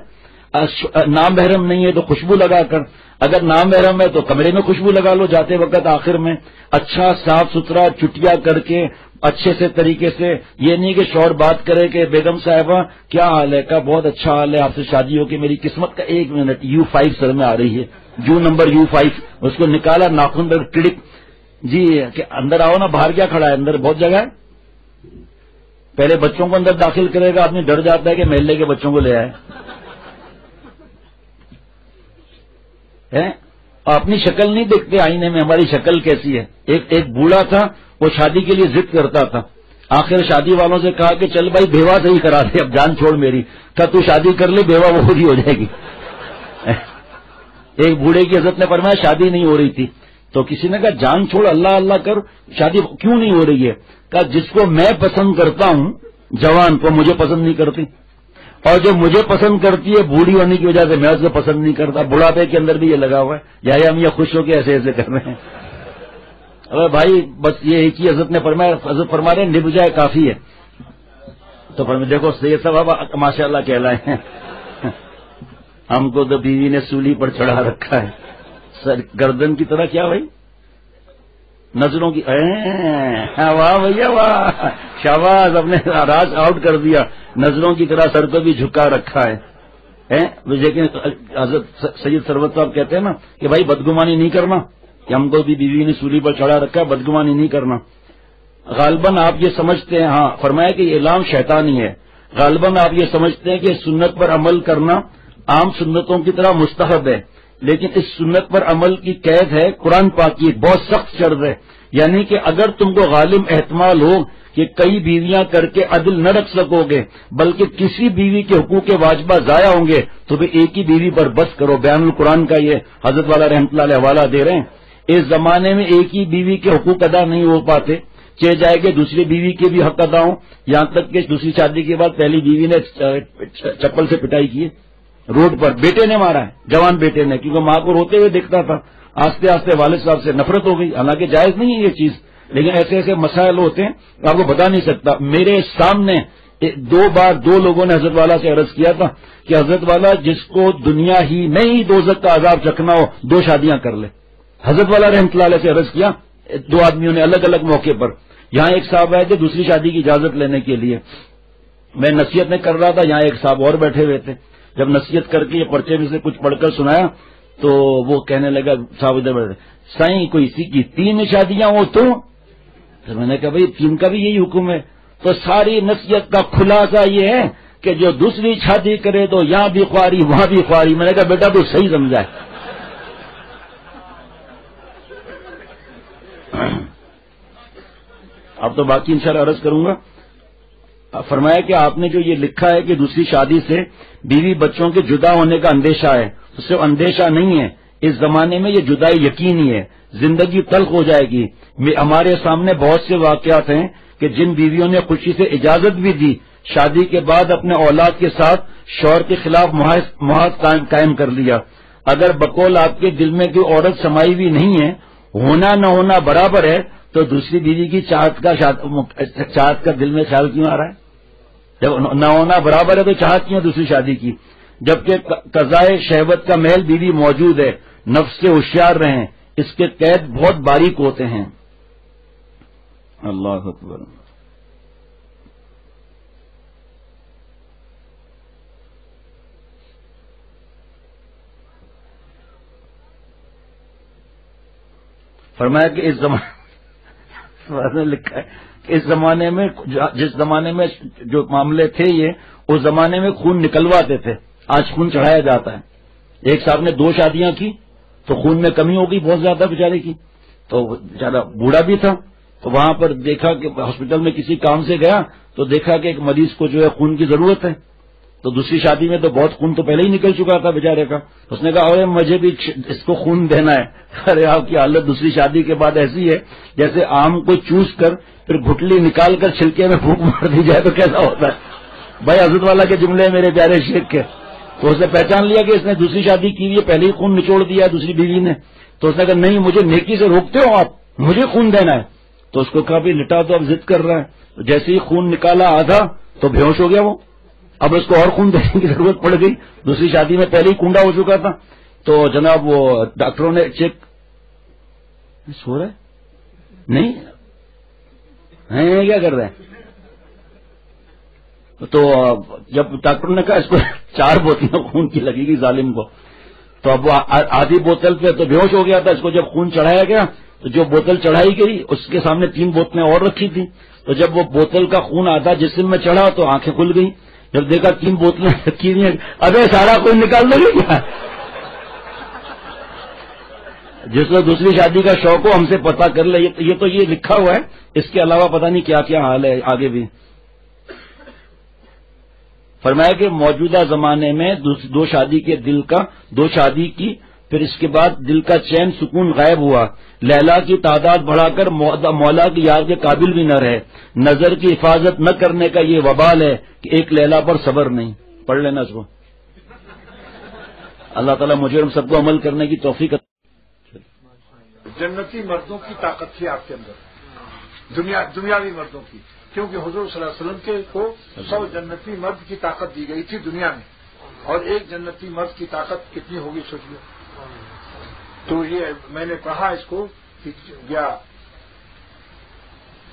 نام محرم نہیں ہے تو خوشبو لگا کر، اگر نام محرم ہے تو کمرے میں خوشبو لگا لو جاتے وقت آخر میں، اچھا صاف ستھرا چٹیا کر کے اچھے سے طریقے سے. یہ نہیں کہ شوہر بات کرے کہ بیگم صاحبہ کیا حال ہے، کا بہت اچھا حال ہے، آپ سے شادی ہو کہ میری قسمت کا 1 منٹ U5 سر میں آ رہی ہے، جو نمبر U5، اس کو نکالا ناخن پر ٹڑک، جی کہ اندر آؤ نا، باہر کیا کھڑا ہے، اندر بہت جگہ ہے. پہلے بچوں کو اندر داخل کرے گا، آدمی ڈر جاتا ہے کہ محلے کے بچوں کو لے آئے. اپنی شکل نہیں دیکھتے آئینے میں، ہماری شکل کیسی ہے. ایک بوڑھا تھا، وہ شادی کے لیے ضد کرتا تھا. آخر شادی والوں سے کہا کہ چل بھائی بیوہ سے ہی کرا دے، اب جان چھوڑ میری. کہا تو شادی کر لے، بیوہ وہ خود ہی ہو جائے گی. ایک بوڑھے کی حضرت نے فرمایا شادی نہیں ہو رہی تھی، تو کسی نے کہا جان چھوڑ اللہ اللہ کر، شادی کیوں نہیں ہو رہی ہے؟ کہا جس کو میں پسند کرتا ہوں جوان کو مجھے پسند نہیں کرتی، اور جو مجھے پسند کرتی ہے بوڑھی ہونے کی وجہ سے میں اسے پسند نہیں کرتا. بڑھاپے کے اندر بھی یہ لگا ہوا ہے، یا ہم یہ خوش ہو کے ایسے ایسے کر رہے ہیں. ارے بھائی بس یہ ایک ہی حضرت نے فرمایا، حضرت فرما رہے ہیں نب جائے کافی ہے. تو فرمایا دیکھو سید صاحب ماشاء اللہ کہلائے ہیں. ہم کو تو بیوی نے سولی پر چڑھا رکھا ہے. سر گردن کی طرح کیا بھائی نظروں کی واہ بھیا واہ شاباش اپنے راز آؤٹ کر دیا. نظروں کی طرح سر کو بھی جھکا رکھا ہے. لیکن حضرت سید سرور صاحب کہتے ہیں نا کہ بھائی بدگمانی نہیں کرنا کہ ہم کو بھی بیوی نے سولی پر چڑھا رکھا ہے, بدگمانی نہیں کرنا. غالباً آپ یہ سمجھتے ہیں, ہاں فرمایا کہ یہ اعلان شیطانی ہے. غالباً آپ یہ سمجھتے ہیں کہ سنت پر عمل کرنا عام سنتوں کی طرح مستحب ہے, لیکن اس سنت پر عمل کی قید ہے قرآن پاک کی بہت سخت شرط ہے. یعنی کہ اگر تم کو غالب احتمال ہو کہ کئی بیویاں کر کے عدل نہ رکھ سکو گے بلکہ کسی بیوی کے حقوق واجبہ ضائع ہوں گے تو پھر ایک ہی بیوی پر بس کرو. بیان القرآن کا یہ حضرت والا رحمۃ اللہ علیہ حوالہ دے رہے ہیں. اس زمانے میں ایک ہی بیوی کے حقوق ادا نہیں ہو پاتے, چہ جائے کہ دوسری بیوی کے بھی حق ادا ہوں. یہاں تک کہ دوسری شادی کے بعد پہلی بیوی نے چپل سے پٹائی کی ہے روڈ پر, بیٹے نے مارا ہے, جوان بیٹے نے, کیونکہ ماں کو روتے ہوئے دیکھتا تھا. آستے آستے والد صاحب سے نفرت ہو گئی. حالانکہ جائز نہیں ہے یہ چیز, لیکن ایسے ایسے مسائل ہوتے ہیں آپ کو بتا نہیں سکتا. میرے سامنے دو بار دو لوگوں نے حضرت والا سے عرض کیا تھا کہ حضرت والا جس کو دنیا ہی میں ہی دوزخ کا عذاب چکھنا ہو 2 شادیاں کر لے. حضرت والا رحمۃ اللہ علیہ سے عرض کیا 2 آدمیوں نے الگ الگ موقع پر. یہاں ایک صاحب آئے تھے دوسری شادی کی اجازت لینے کے لیے, میں نصیحت میں کر رہا تھا, یہاں ایک صاحب اور بیٹھے ہوئے تھے. جب نصیحت کر کے یہ پرچے میں سے کچھ پڑھ کر سنایا تو وہ کہنے لگا صاحب ادھر بیٹھے سائیں کوئی اسی کی 3 شادیاں ہو تو میں نے کہا بھائی 3 کا بھی یہی حکم ہے. تو ساری نصیحت کا خلاصہ یہ ہے کہ جو دوسری شادی کرے تو یہاں بھی خواری وہاں بھی خواری. میں نے کہا بیٹا تو صحیح سمجھا ہے. اب تو باقی انشاءاللہ عرض کروں گا. فرمایا کہ آپ نے جو یہ لکھا ہے کہ دوسری شادی سے بیوی بچوں کے جدا ہونے کا اندیشہ ہے, اس سے اندیشہ نہیں ہے. اس زمانے میں یہ جدائی یقینی ہے, زندگی تلخ ہو جائے گی. ہمارے سامنے بہت سے واقعات ہیں کہ جن بیویوں نے خوشی سے اجازت بھی دی شادی کے بعد اپنے اولاد کے ساتھ شوہر کے خلاف محاذ قائم کر لیا. اگر بقول آپ کے دل میں کوئی عورت سمائی ہوئی نہیں ہے, ہونا نہ ہونا برابر ہے, تو دوسری بیوی کی چاہت کا دل میں خیال کیوں آ رہا ہے؟ جب نہ ہونا برابر ہے تو چاہت کیوں دوسری شادی کی؟ جبکہ قضائے شہوت کا محل بیوی موجود ہے. نفس سے ہوشیار رہیں, اس کے قید بہت باریک ہوتے ہیں. اللہ اکبر. فرمایا کہ اس زمانے لکھا ہے کہ اس زمانے میں جس زمانے میں جو معاملے تھے یہ اس زمانے میں خون نکلواتے تھے, آج خون چڑھایا جاتا ہے. ایک صاحب نے 2 شادیاں کی تو خون میں کمی ہو گئی بہت زیادہ بیچارے کی, تو بیچارہ بوڑھا بھی تھا. تو وہاں پر دیکھا کہ ہاسپٹل میں کسی کام سے گیا تو دیکھا کہ ایک مریض کو جو ہے خون کی ضرورت ہے. تو دوسری شادی میں تو بہت خون تو پہلے ہی نکل چکا تھا بیچارے کا. اس نے کہا ارے مجھے بھی اس کو خون دینا ہے. ارے آپ کی حالت دوسری شادی کے بعد ایسی ہے جیسے آم کو چوس کر پھر گھٹلی نکال کر چھلکے میں پھونک مار دی جائے تو کیسا ہوتا ہے. بھائی حضرت والا کے جملے میرے پیارے شیخ کے. تو اس نے پہچان لیا کہ اس نے دوسری شادی کی ہوئی ہے, پہلے ہی خون نچوڑ دیا دوسری بیوی نے. تو اس نے کہا نہیں مجھے نیکی سے روکتے ہو آپ, مجھے خون دینا ہے. تو اس کو کہا بھی لٹا تو اب ضد کر رہا ہے. جیسے ہی خون نکالا آدھا تو بے ہوش ہو گیا وہ. اب اس کو اور خون دینے کی ضرورت پڑ گئی, دوسری شادی میں پہلے ہی کنڈا ہو چکا تھا. تو جناب وہ ڈاکٹروں نے چیک سو رہا ہے نہیں کیا کر رہے ہیں. تو جب ڈاکٹر نے کہا اس کو 4 بوتلیں خون کی لگے گی ظالم کو, تو اب وہ آدھی بوتل پہ تو بے ہوش ہو گیا تھا. اس کو جب خون چڑھایا گیا تو جو بوتل چڑھائی گئی اس کے سامنے 3 بوتلیں اور رکھی تھی. تو جب وہ بوتل کا خون آدھا جسم میں چڑھا تو آنکھیں کھل گئی. جب دیکھا 3 بوتلیں رکھی ہوئی ہیں, ابے سارا خون نکال دو گے کیا؟ جس کو دوسری شادی کا شوق ہو ہم سے پتہ کر لے. یہ تو یہ لکھا ہوا ہے, اس کے علاوہ پتہ نہیں کیا کیا حال ہے آگے بھی. فرمایا کہ موجودہ زمانے میں 2 شادی کے دل کا 2 شادی کی پھر اس کے بعد دل کا چین سکون غائب ہوا. لیلا کی تعداد بڑھا کر مولا کی یاد کے قابل بھی نہ رہے. نظر کی حفاظت نہ کرنے کا یہ وبال ہے کہ ایک لیلا پر صبر نہیں. پڑھ لینا اس کو. اللہ تعالیٰ مجھے ہم سب کو عمل کرنے کی توفیق. جنتی مردوں کی طاقت تھی آپ کے اندر, دنیاوی مردوں کی, کیونکہ حضور صلی اللہ علیہ وسلم کو 100 جنتی مرد کی طاقت دی گئی تھی دنیا میں, اور ایک جنتی مرد کی طاقت کتنی ہوگی سوچیے. تو یہ میں نے کہا اس کو کہ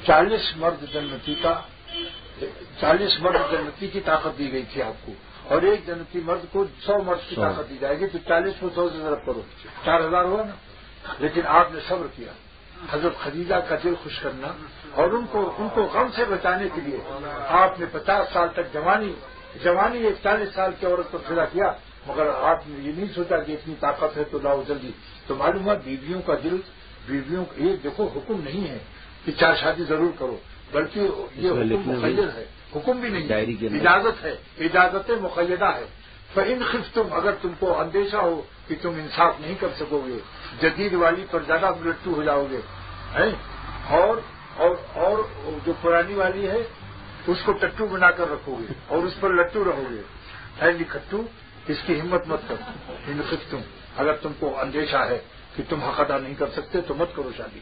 40 مرد جنتی کی طاقت دی گئی تھی آپ کو، اور ایک جنتی مرد کو 100 مرد کی طاقت دی جائے گی، تو 40 کو 100 سے ضرب کرو، 4000 ہوا نا. لیکن آپ نے صبر کیا. حضرت خدیجہ کا دل خوش کرنا اور ان کو غم سے بچانے کے لیے آپ نے 50 سال تک جوانی 40 سال کی عورت پر فدا کیا، مگر آپ نے یہ نہیں سوچا کہ اتنی طاقت ہے تو لاؤ جلدی. تو معلوم ہے بیویوں کا دل، یہ دیکھو حکم نہیں ہے کہ 4 شادی ضرور کرو، بلکہ یہ حکم مقید ہے، حکم بھی نہیں ہے، اجازت ہے، اجازت مقیدہ ہے. فَإِنْ خِفْتُمْ، اگر تم کو اندیشہ ہو کہ تم انصاف نہیں کر سکو گے، جدید والی پر زیادہ لٹو ہو جاؤ گے، اور جو پرانی والی ہے اس کو ٹٹو بنا کر رکھو گے اور اس پر لٹو رہو گے، ہے لکھٹو، اس کی ہمت مت کرو. ان خفتم، اگر تم کو اندیشہ ہے کہ تم حق ادا نہیں کر سکتے تو مت کرو شادی.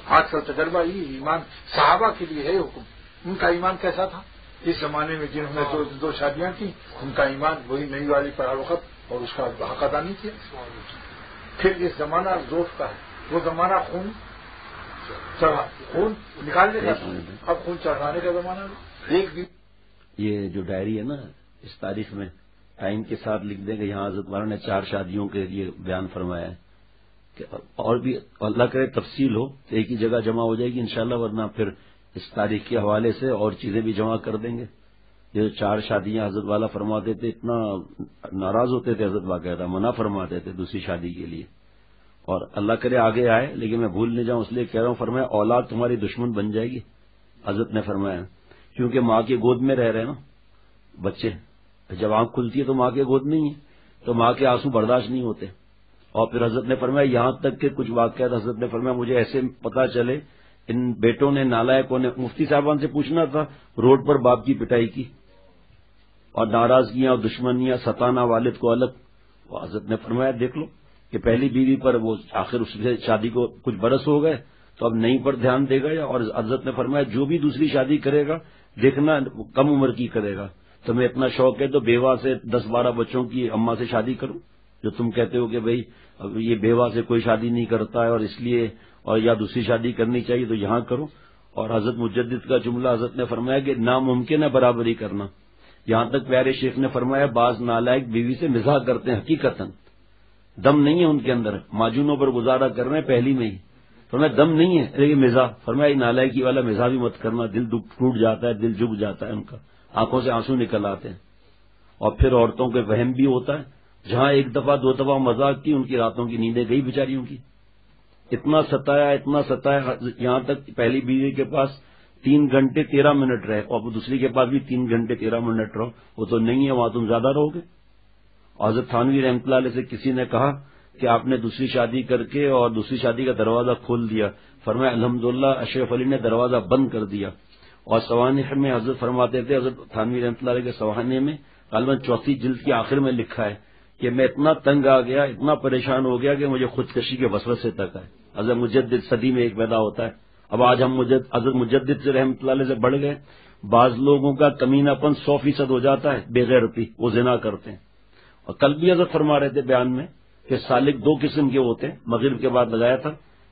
آج کل تجربہ ہی ایمان صحابہ کے لیے ہے حکم. ان کا ایمان کیسا تھا اس زمانے میں جنہوں نے دو شادیاں کی، ان کا ایمان وہی نئی والی پر وقت اور اس کا حق ادا نہیں کیا. پھر اس زمانہ ذوف کا ہے، وہ زمانہ خون نکالنے کا، اب خون چڑھانے کا زمانہ. ایک دن یہ جو ڈائری ہے نا، اس تاریخ میں ٹائم کے ساتھ لکھ دیں گے. یہاں حضرت مولانا نے 4 شادیوں کے لیے بیان فرمایا ہے کہ اور بھی اللہ کرے تفصیل ہو تو ایک ہی جگہ جمع ہو جائے گی انشاءاللہ، ورنہ پھر اس تاریخ کے حوالے سے اور چیزیں بھی جمع کر دیں گے. یہ 4 شادیاں حضرت والا فرماتے تھے، اتنا ناراض ہوتے تھے حضرت باقاعدہ منع فرماتے تھے دوسری شادی کے لیے. اور اللہ کرے آگے آئے، لیکن میں بھول نہیں جاؤں اس لیے کہہ رہا ہوں. فرمایا اولاد تمہاری دشمن بن جائے گی، حضرت نے فرمایا، کیونکہ ماں کی گود میں رہ رہے ہیں نا بچے. جب آنکھ کھلتی ہے تو ماں کے گود نہیں ہے، تو ماں کے آنسو برداشت نہیں ہوتے. اور پھر حضرت نے فرمایا یہاں تک کہ کچھ واقعات حضرت نے فرمایا مجھے ایسے پتا چلے ان بیٹوں نے نالائقوں نے مفتی صاحبان سے پوچھنا تھا روڈ پر باپ کی پٹائی کی اور ناراضگیاں اور دشمنیاں ستانا والد کو الگ. اور حضرت نے فرمایا دیکھ لو کہ پہلی بیوی پر وہ آخر اس سے شادی کو کچھ برس ہو گئے تو اب نئی پر دھیان دے گا. اور حضرت نے فرمایا جو بھی دوسری شادی کرے گا دیکھنا کم عمر کی کرے گا. تمہیں اتنا شوق ہے تو بیوہ سے 10-12 بچوں کی اماں سے شادی کرو، جو تم کہتے ہو کہ بھائی یہ بیوہ سے کوئی شادی نہیں کرتا ہے اور اس لیے اور یا دوسری شادی کرنی چاہیے تو یہاں کرو. اور حضرت مجدد کا جملہ حضرت نے فرمایا کہ ناممکن ہے برابری کرنا. یہاں تک پیارے شیخ نے فرمایا بعض نالائق بیوی سے مزاح کرتے ہیں، حقیقتاً دم نہیں ہے ان کے اندر، معجونوں پر گزارا کر رہے ہیں پہلی میں ہی. فرمایا دم نہیں ہے لیکن مزاح. فرمایا نالائکی والا مزاح بھی مت کرنا، دل ٹوٹ جاتا ہے، دل جھک جاتا ہے ان کا، آنکھوں سے آنسو نکل آتے ہیں. اور پھر عورتوں کے وہم بھی ہوتا ہے، جہاں 1 دفعہ 2 دفعہ مذاق کی ان کی راتوں کی نیندیں گئی بیچاریوں کی. اتنا ستایا یہاں تک پہلی بیوی کے پاس 3 گھنٹے 13 منٹ رہے اور دوسری کے پاس بھی 3 گھنٹے 13 منٹ رہو. وہ تو نہیں ہے، وہاں تم زیادہ رہو گے. حضرت تھانوی رحمۃ اللہ علیہ سے کسی نے کہا کہ آپ نے دوسری شادی کر کے اور دوسری شادی کا دروازہ کھول دیا. فرمایا الحمدللہ اشرف علی نے دروازہ بند کر دیا. اور سوانح میں حضرت فرماتے تھے، حضرت تھانوی رحمۃ اللہ علیہ کے سوانح میں غالباً 4 جلد کے آخر میں لکھا ہے کہ میں اتنا تنگ آ گیا، اتنا پریشان ہو گیا کہ مجھے خودکشی کے وسوسے تک آئے. حضرت مجدد صدی میں ایک پیدا ہوتا ہے. اب آج ہم حضرت مجدد سے رحمۃ اللہ علیہ سے بڑھ گئے. بعض لوگوں کا کمینہ پن 100% ہو جاتا ہے، بے غیرتی، وہ زنا کرتے ہیں. اور کل بھی حضرت فرما رہے تھے بیان میں کہ سالک 2 قسم کے ہوتے ہیں، مغرب کے بعد لگایا تھا.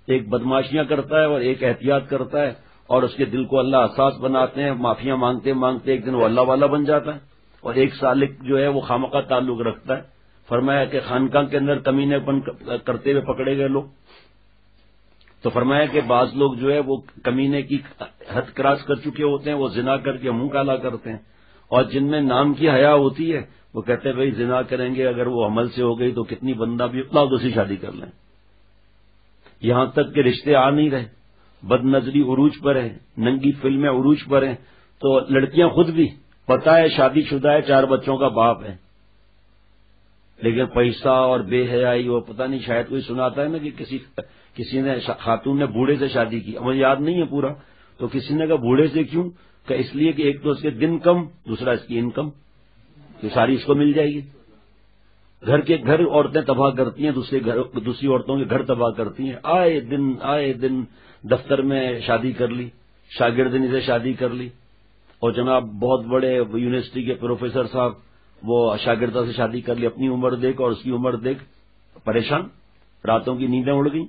ایک بدماشیاں کرتا ہے اور ایک احتیاط کرتا ہے، اور اس کے دل کو اللہ حساس بناتے ہیں، معافیاں مانگتے مانگتے ایک دن وہ اللہ والا بن جاتا ہے. اور ایک سالک جو ہے وہ خامخواہ تعلق رکھتا ہے. فرمایا کہ خانقاہ کے اندر کمینے پن کرتے ہوئے پکڑے گئے لوگ، تو فرمایا کہ بعض لوگ جو ہے وہ کمینے کی حد کراس کر چکے ہوتے ہیں، وہ زنا کر کے منہ کالا کرتے ہیں. اور جن میں نام کی حیا ہوتی ہے وہ کہتے ہیں بھائی زنا کریں گے، اگر وہ عمل سے ہو گئی تو کتنی بندہ بھی اتنا دوسری شادی کر لیں. یہاں تک کہ رشتے آ نہیں رہے، بد نظری عروج پر ہے، ننگی فلمیں عروج پر ہیں. تو لڑکیاں خود بھی پتہ ہے شادی شدہ ہے، 4 بچوں کا باپ ہے، لیکن پیسہ اور بے حیائی، وہ پتہ نہیں شاید کوئی سناتا ہے نا کہ کسی نے خاتون نے بوڑھے سے شادی کی، مجھے یاد نہیں ہے پورا، تو کسی نے کہا بوڑھے سے کیوں؟ کہ اس لیے کہ ایک تو اس کے دن کم، دوسرا اس کی انکم، یہ ساری اس کو مل جائے گی. گھر عورتیں تباہ کرتی ہیں، دوسری عورتوں کے گھر تباہ کرتی ہیں. آئے دن دفتر میں شادی کر لی، شاگردنی سے شادی کر لی، اور جناب بہت بڑے یونیورسٹی کے پروفیسر صاحب وہ شاگردہ سے شادی کر لی، اپنی عمر دیکھ اور اس کی عمر دیکھ، پریشان، راتوں کی نیندیں اڑ گئیں،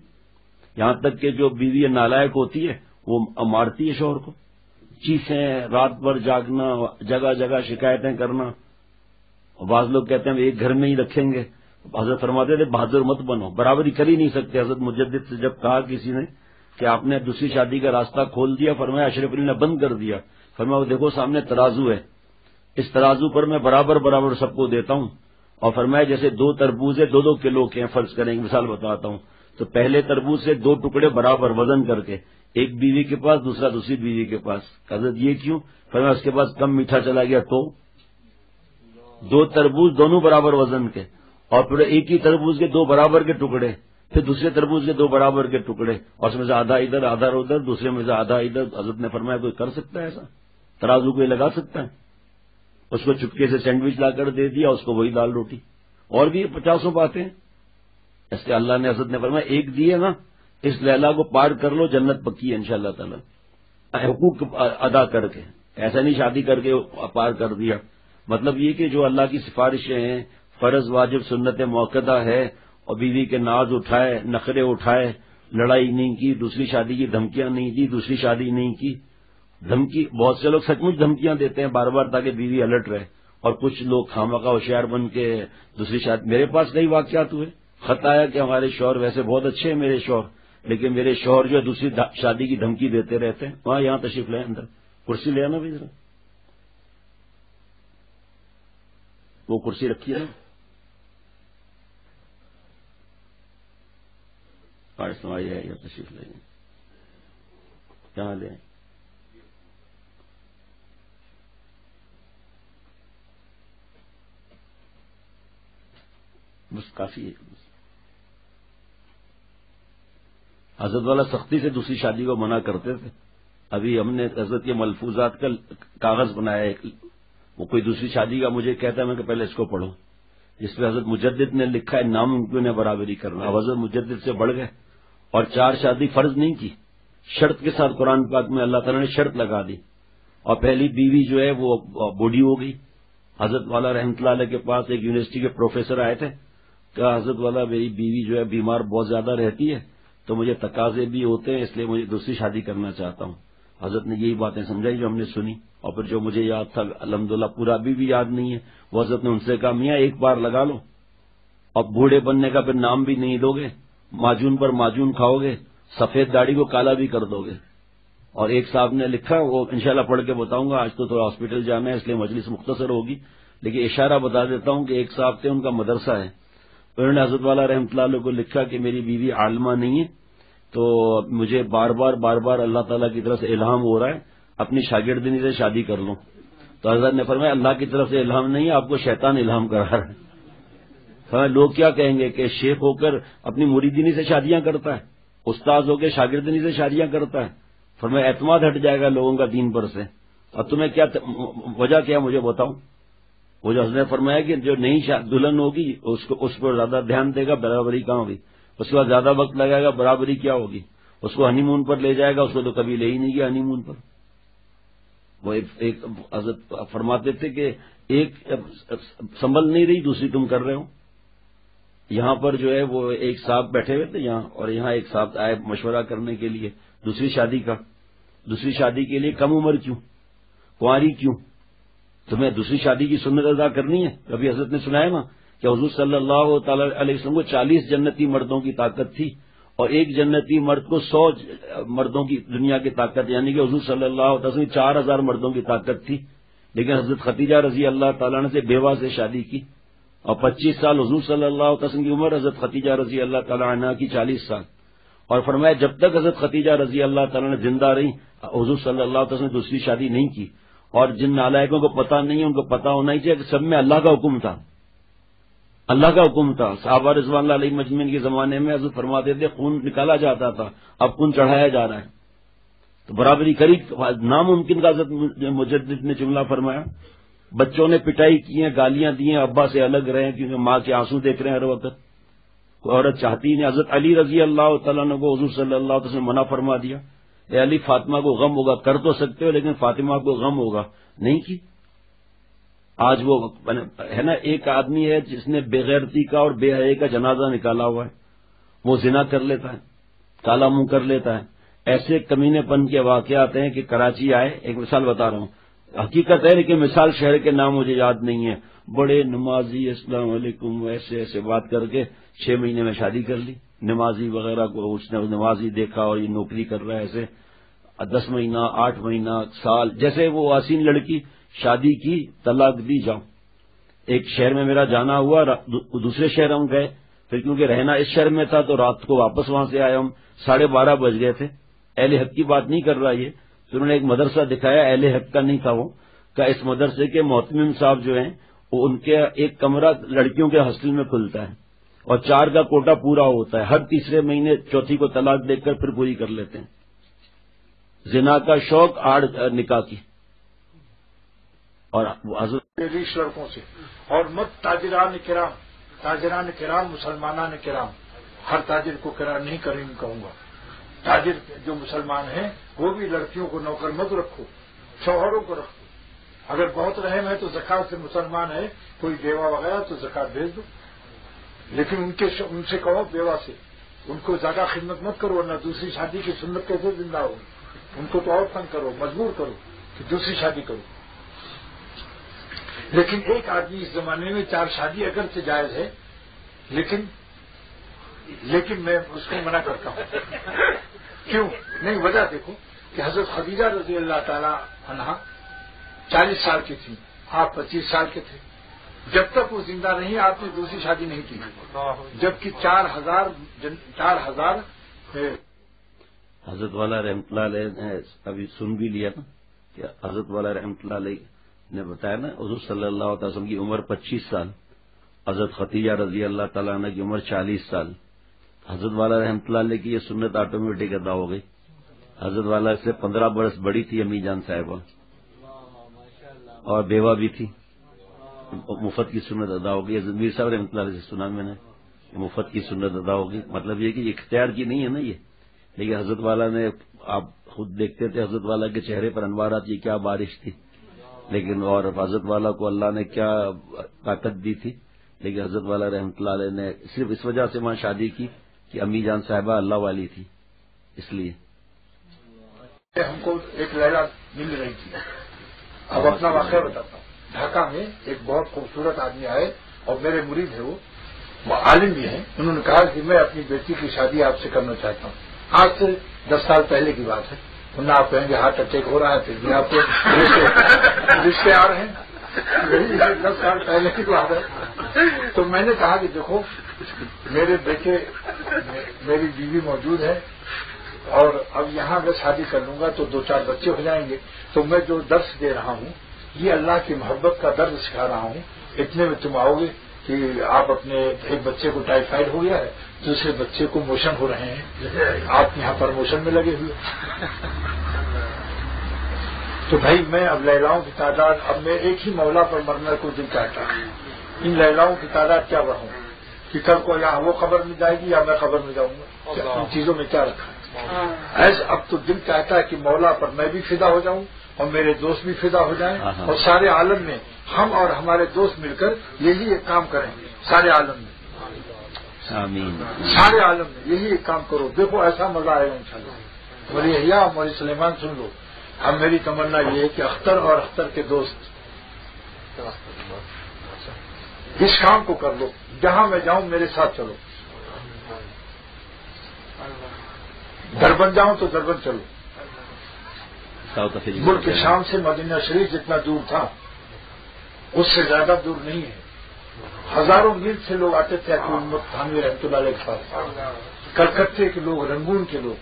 یہاں تک کہ جو بیوی نالائق ہوتی ہے وہ مارتی ہے شوہر کو، چیخیں، رات بھر جاگنا، جگہ جگہ شکایتیں کرنا. بعض لوگ کہتے ہیں ہم ایک گھر میں ہی رکھیں گے. حضرت فرماتے تھے بہادر مت بنو، برابری کر ہی نہیں سکتے. حضرت مجدد سے جب کہا کسی نے کہ آپ نے دوسری شادی کا راستہ کھول دیا، فرمایا اشرف علی نے بند کر دیا. فرمایا دیکھو سامنے ترازو ہے، اس ترازو پر میں برابر برابر سب کو دیتا ہوں. اور فرمایا جیسے 2 تربوز ہے 2 کلو کے ہیں، فرض کریں گے، مثال بتاتا ہوں، تو پہلے تربوز سے 2 ٹکڑے برابر وزن کر کے، ایک بیوی کے پاس دوسرا دوسری بیوی کے پاس. حضرت یہ کیوں؟ فرمایا اس کے پاس کم میٹھا چلا گیا تو 2 تربوز دونوں برابر وزن کے، اور پھر ایک ہی تربوز کے 2 برابر کے ٹکڑے، پھر دوسرے تربوز کے 2 برابر کے ٹکڑے، اور اس میں سے آدھا ادھر آدھا ادھر، دوسرے میں سے آدھا ادھر. حضرت نے فرمایا کوئی کر سکتا ہے ایسا؟ ترازو کوئی لگا سکتا ہے؟ اس کو چپکے سے سینڈوچ لا کر دے دیا، اس کو وہی دال روٹی. اور بھی 50 باتیں. اس کے اللہ نے حضرت نے فرمایا ایک دیے نا، اس لیلا کو پار کر لو، جنت پکی ہے انشاءاللہ تعالی. حقوق ادا کر کے، ایسا نہیں شادی کر کے پار کر دیا. مطلب یہ کہ جو اللہ کی سفارشیں ہیں، فرض واجب سنت موقدہ ہے، اور بیوی کے ناز اٹھائے، نخرے اٹھائے، لڑائی نہیں کی، دوسری شادی کی دھمکیاں نہیں دی، دوسری شادی نہیں کی. دھمکی بہت سے لوگ سچ مچ دھمکیاں دیتے ہیں بار بار تاکہ بیوی الرٹ رہے، اور کچھ لوگ خامخواہ ہوشیار بن کے دوسری شادی. میرے پاس کئی واقعات ہوئے. خط آیا کہ ہمارے شوہر ویسے بہت اچھے ہیں میرے شوہر، لیکن میرے شوہر جو ہے دوسری شادی کی دھمکی دیتے رہتے ہیں. وہاں یہاں تشریف لیں، اندر کرسی لے آنا بھی ذرا، وہ کرسی رکھی ہے سمائی ہے، یا تشریف لیں کہاں لیں. بس کافی ہے. حضرت والا سختی سے دوسری شادی کو منع کرتے تھے. ابھی ہم نے حضرت کے ملفوظات کا کاغذ بنایا ہے، وہ کوئی دوسری شادی کا مجھے کہتا ہے میں کہ پہلے اس کو پڑھو، جس پہ حضرت مجدد نے لکھا ہے ناممکن ہے برابری کرنا. اب حضرت مجدد سے بڑھ گئے اور 4 شادی فرض نہیں کی، شرط کے ساتھ قرآن پاک میں اللہ تعالیٰ نے شرط لگا دی. اور پہلی بیوی جو ہے وہ بوڑھی ہو گئی. حضرت والا رحمۃ اللہ علیہ کے پاس ایک یونیورسٹی کے پروفیسر آئے تھے، کہا حضرت والا میری بیوی جو ہے بیمار بہت زیادہ رہتی ہے، تو مجھے تقاضے بھی ہوتے ہیں، اس لیے مجھے دوسری شادی کرنا چاہتا ہوں. حضرت نے یہی باتیں سمجھائی جو ہم نے سنی، اور پھر جو مجھے یاد تھا الحمدللہ پورا بھی یاد نہیں ہے، وہ حضرت نے ان سے کہا میاں ایک بار لگا لو، اور بوڑھے بننے کا پھر نام بھی نہیں دو گے، معجون پر معجون کھاؤ گے، سفید داڑھی کو کالا بھی کر دو گے. اور ایک صاحب نے لکھا، وہ انشاءاللہ پڑھ کے بتاؤں گا، آج تو تھوڑا ہاسپٹل جانا ہے اس لیے مجلس مختصر ہوگی، لیکن اشارہ بتا دیتا ہوں کہ ایک صاحب تھے، ان کا مدرسہ ہے، انہوں نے حضرت والا رحمۃ اللہ علیہ کو لکھا کہ میری بیوی عالمہ نہیں ہے، تو مجھے بار بار اللہ تعالیٰ کی طرف سے الہام ہو رہا ہے اپنی شاگردنی سے شادی کر لوں. تو حضرت نے فرمایا اللہ کی طرف سے الہام نہیں ہے، آپ کو شیطان الہام کر رہا ہے. فرمایا لوگ کیا کہیں گے کہ شیخ ہو کر اپنی مریدنی سے شادیاں کرتا ہے، استاذ ہو کے شاگردنی سے شادیاں کرتا ہے. فرمایا اعتماد ہٹ جائے گا لوگوں کا دین پر سے. اور تمہیں کیا وجہ کیا مجھے بتاؤ. وہ جو حضرت نے فرمایا کہ جو نئی دلہن ہوگی اس پر زیادہ دھیان دے گا، برابری کہاں ہوگی، اس کے بعد زیادہ وقت لگائے گا، برابری کیا ہوگی. اس کو ہنی مون پر لے جائے گا، اس کو تو کبھی لے ہی نہیں گیا ہنی مون پر. وہ ایک حضرت فرماتے تھے کہ ایک سنبھل نہیں رہی، دوسری تم کر رہے ہو. یہاں پر جو ہے وہ ایک صاحب بیٹھے ہوئے تھے یہاں، اور یہاں ایک صاحب آئے مشورہ کرنے کے لیے دوسری شادی کے لیے کم عمر کیوں، کنواری کیوں، تمہیں دوسری شادی کی سنت ادا کرنی ہے. کبھی حضرت نے سنایا نا کہ حضور صلی اللہ تعالی علیہ وسلم کو 40 جنتی مردوں کی طاقت تھی، اور ایک جنتی مرد کو 100 مردوں کی دنیا کی طاقت، یعنی کہ حضور صلی اللہ علیہ وسلم 4000 مردوں کی طاقت تھی. لیکن حضرت خدیجہ رضی اللہ تعالیٰ عنہ سے بیوہ سے شادی کی، اور 25 سال حضور صلی اللہ علیہ وسلم کی عمر، حضرت خدیجہ رضی اللہ تعالیٰ عنہ کی 40 سال. اور فرمایا جب تک حضرت خدیجہ رضی اللہ تعالیٰ نے زندہ رہی حضور صلی اللہ علیہ وسلم نے دوسری شادی نہیں کی. اور جن نالائقوں کو پتہ نہیں ہے ان کو پتہ ہونا ہی چاہیے کہ سب میں اللہ کا حکم تھا، اللہ کا حکم تھا. صحابہ رضوان اللہ علیہ مجمعین کے زمانے میں حضرت فرماتے تھے خون نکالا جاتا تھا، اب خون چڑھایا جا رہا ہے. تو برابری کری ناممکن کا حضرت مجدد نے جملہ فرمایا. بچوں نے پٹائی کی ہیں، گالیاں دی ہیں، ابا سے الگ رہے ہیں کیونکہ ماں کے آنسو دیکھ رہے ہیں ہر وقت. کوئی عورت چاہتی نہیں. حضرت علی رضی اللہ تعالیٰ نے کو حضور صلی اللہ علیہ وسلم منع فرما دیا، اے علی فاطمہ کو غم ہوگا، کر تو سکتے ہو لیکن فاطمہ کو غم ہوگا، نہیں کی. آج وہ ہے نا، ایک آدمی ہے جس نے بےغیرتی کا اور بے حیائی کا جنازہ نکالا ہوا ہے، وہ زنا کر لیتا ہے، کالا منہ کر لیتا ہے. ایسے کمینے پن کے واقعات ہیں کہ کراچی آئے، ایک مثال بتا رہا ہوں، حقیقت ہے لیکن مثال شہر کے نام مجھے یاد نہیں ہے، بڑے نمازی السلام علیکم ایسے ایسے بات کر کے 6 مہینے میں شادی کر لی. نمازی وغیرہ کو اس نے نمازی دیکھا اور یہ نوکری کر رہا ہے، ایسے 10 مہینہ 8 مہینہ سال، جیسے وہ حسین لڑکی شادی کی طلاق دی جاؤ. ایک شہر میں میرا جانا ہوا، دوسرے شہر ہم گئے، پھر کیونکہ رہنا اس شہر میں تھا تو رات کو واپس وہاں سے آئے، ہم 12:30 بج گئے تھے. اہل حق کی بات نہیں کر رہا یہ، تو انہوں نے ایک مدرسہ دکھایا، اہل حق کا نہیں تھا وہ، کہ اس مدرسے کے محتمم صاحب جو ہیں وہ ان کے ایک کمرہ لڑکیوں کے ہاسٹل میں کھلتا ہے اور 4 کا کوٹا پورا ہوتا ہے، ہر تیسرے مہینے چوتھی کو طلاق دے کر پھر پوری کر لیتے ہیں. زنا کا شوق آڑ نکاح کی. اور ریش لڑکوں سے اور مت تاجران کرام مسلمانان کرام، ہر تاجر کو کرام نہیں کہوں گا. تاجر جو مسلمان ہیں وہ بھی لڑکیوں کو نوکر مت رکھو، شوہروں کو رکھو. اگر بہت رحم ہے تو زکات سے، مسلمان ہے کوئی بیوہ وغیرہ تو زکات بھیج دو، لیکن ان سے کہو بیوہ سے ان کو زیادہ خدمت مت کرو، ورنہ دوسری شادی کی سنت کیسے زندہ ہوگی. ان کو تو اور تنگ کرو، مجبور کرو کہ دوسری شادی کرو. لیکن ایک آدمی اس زمانے میں 4 شادی اگر سے جائز ہے، لیکن میں اس کو منع کرتا ہوں. کیوں نہیں؟ وجہ دیکھو کہ حضرت خدیجہ رضی اللہ تعالی عنہا 40 سال کی تھی، آپ 25 سال کے تھے. جب تک وہ زندہ نہیں آپ نے دوسری شادی نہیں کی، جبکہ 4000 حضرت والا رحمۃ اللہ علیہ نے ابھی سن بھی لیا نا کہ حضرت والا رحمۃ اللہ علیہ نے بتایا نا حضور صلی اللہ علیہ وسلم کی عمر 25 سال، حضرت خدیجہ رضی اللہ تعالیٰ عنہ کی عمر 40 سال. حضرت والا رحمۃ اللہ علیہ کی یہ سنت آٹومیٹک ادا ہو گئی. حضرت والا سے 15 برس بڑی تھی امی جان صاحبہ، اور بیوہ بھی تھی. مفت کی سنت ادا ہو گئی. میر صاحب رحمۃ اللہ علیہ سے سنا میں نے، مفت کی سنت ادا ہو گئی. مطلب یہ کہ اختیار کی نہیں ہے نا یہ، لیکن حضرت والا نے، آپ خود دیکھتے تھے حضرت والا کے چہرے پر انوارات کی کیا بارش تھی، لیکن اور حضرت والا کو اللہ نے کیا طاقت دی تھی. لیکن حضرت والا رحمۃ اللہ علیہ نے صرف اس وجہ سے وہاں شادی کی کہ امی جان صاحبہ اللہ والی تھی، اس لیے. ہم کو ایک لیلا مل رہی تھی. اب اپنا واقعہ بتاتا ہوں. ڈھاکہ میں ایک بہت خوبصورت آدمی آئے اور میرے مرید ہے، وہ عالم بھی ہیں. انہوں نے کہا کہ میں اپنی بیٹی کی شادی آپ سے کرنا چاہتا ہوں. آج سے 10 سال پہلے کی بات ہے. انہیں آپ کہیں گے ہارٹ اٹیک ہو رہا ہے، پھر بھی آپ کو رشتے آ رہے ہیں. 10 سال پہلے کی بات ہے. تو میں نے کہا کہ دیکھو میرے بیٹے، میری بیوی موجود ہے، اور اب یہاں میں شادی کر لوں گا تو 2-4 بچے ہو جائیں گے. تو میں جو درس دے رہا ہوں یہ اللہ کی محبت کا درد سکھا رہا ہوں. اتنے میں تم آؤ گے کہ آپ اپنے ایک بچے کو ٹائیفائڈ ہو گیا ہے، دوسرے بچے کو موشن ہو رہے ہیں، آپ یہاں پر موشن میں لگے ہوئے. تو بھائی میں اب لیلاؤں کی تعداد، اب میں ایک ہی مولا پر مرنے کو دل چاہتا ہوں. ان لیلاؤں کی تعداد کیا بڑھوں کہ کل کو یہاں وہ قبر میں جائے گی یا میں قبر میں جاؤں گا. ان چیزوں میں کیا رکھا ہے؟ ایسے اب تو دل چاہتا ہے کہ مولا پر میں بھی فدا ہو جاؤں اور میرے دوست بھی فدا ہو جائیں، اور سارے عالم میں ہم اور ہمارے دوست مل کر یہی ایک کام کریں. سارے عالم میں، آمین. سارے عالم میں یہی ایک کام کرو. دیکھو ایسا مزہ آئے گا انشاءاللہ. مولی احیاء اور مولی سلیمان سن لو. اب میری تمنا یہ ہے کہ اختر اور اختر کے دوست اس کام کو کر لو. جہاں میں جاؤں میرے ساتھ چلو. دربند جاؤں تو دربند چلو. ملک شام سے مدینہ شریف جتنا دور تھا اس سے زیادہ دور نہیں ہے. ہزاروں میل سے لوگ آتے تھے حکیم الامت تھانوی رحمۃ اللہ علیہ کے پاس. کلکتے کے لوگ، رنگون کے لوگ،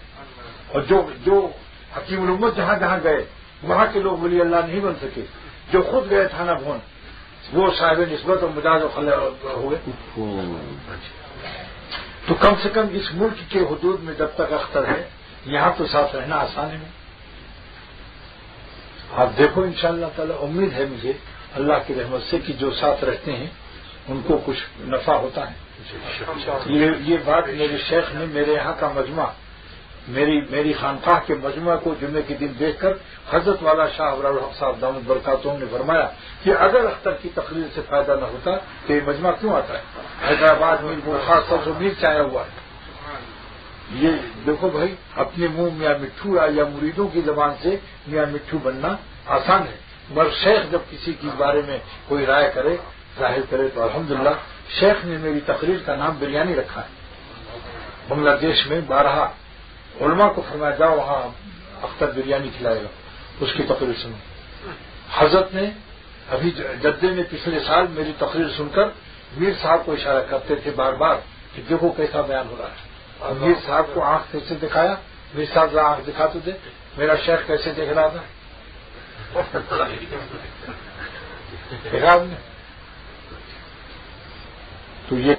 اور جو حکیم الامت جہاں جہاں گئے وہاں کے لوگ ولی اللہ نہیں بن سکے. جو خود گئے تھانہ بھون وہ صاحب نسبت اور مجاز و خلع ہوئے. تو کم سے کم اس ملک کے حدود میں جب تک اختر ہے یہاں تو ساتھ رہنا آسان ہے. آپ دیکھو انشاءاللہ تعالی امید ہے مجھے اللہ کی رحمت سے کہ جو ساتھ رہتے ہیں ان کو کچھ نفع ہوتا ہے. یہ بات میرے شیخ نے میرے یہاں کا مجمع میری خانقاہ کے مجموعہ کو جمعے کے دن دیکھ کر حضرت والا شاہ ابرار الحق صاحب دامت برکاتہم نے فرمایا کہ اگر اختر کی تقریر سے فائدہ نہ ہوتا تو یہ مجمع کیوں آتا ہے؟ حیدرآباد میر بلخاص 100 میل سے آیا ہوا ہے. یہ دیکھو بھائی، اپنے منہ میاں مٹھو یا مریدوں کی زبان سے میاں مٹھو بننا آسان ہے، مگر شیخ جب کسی کے بارے میں کوئی رائے کرے، ظاہر کرے، تو الحمدللہ شیخ نے میری تقریر کا نام بریانی رکھا ہے. بنگلہ دیش میں 12 علماء کو فرمایا جاؤ وہاں اختر بریانی کھلائے گا، اس کی تقریر سنو. حضرت نے ابھی جدے میں پچھلے سال میری تقریر سن کر میر صاحب کو اشارہ کرتے تھے بار بار کہ دیکھو کیسا بیان ہو رہا ہے. اور میر صاحب کو آنکھ کیسے دکھایا، میر صاحب ذرا آنکھ دکھا تو دے، میرا شیخ کیسے دیکھ رہا تھا. دیکھا آپ نے؟ تو یہ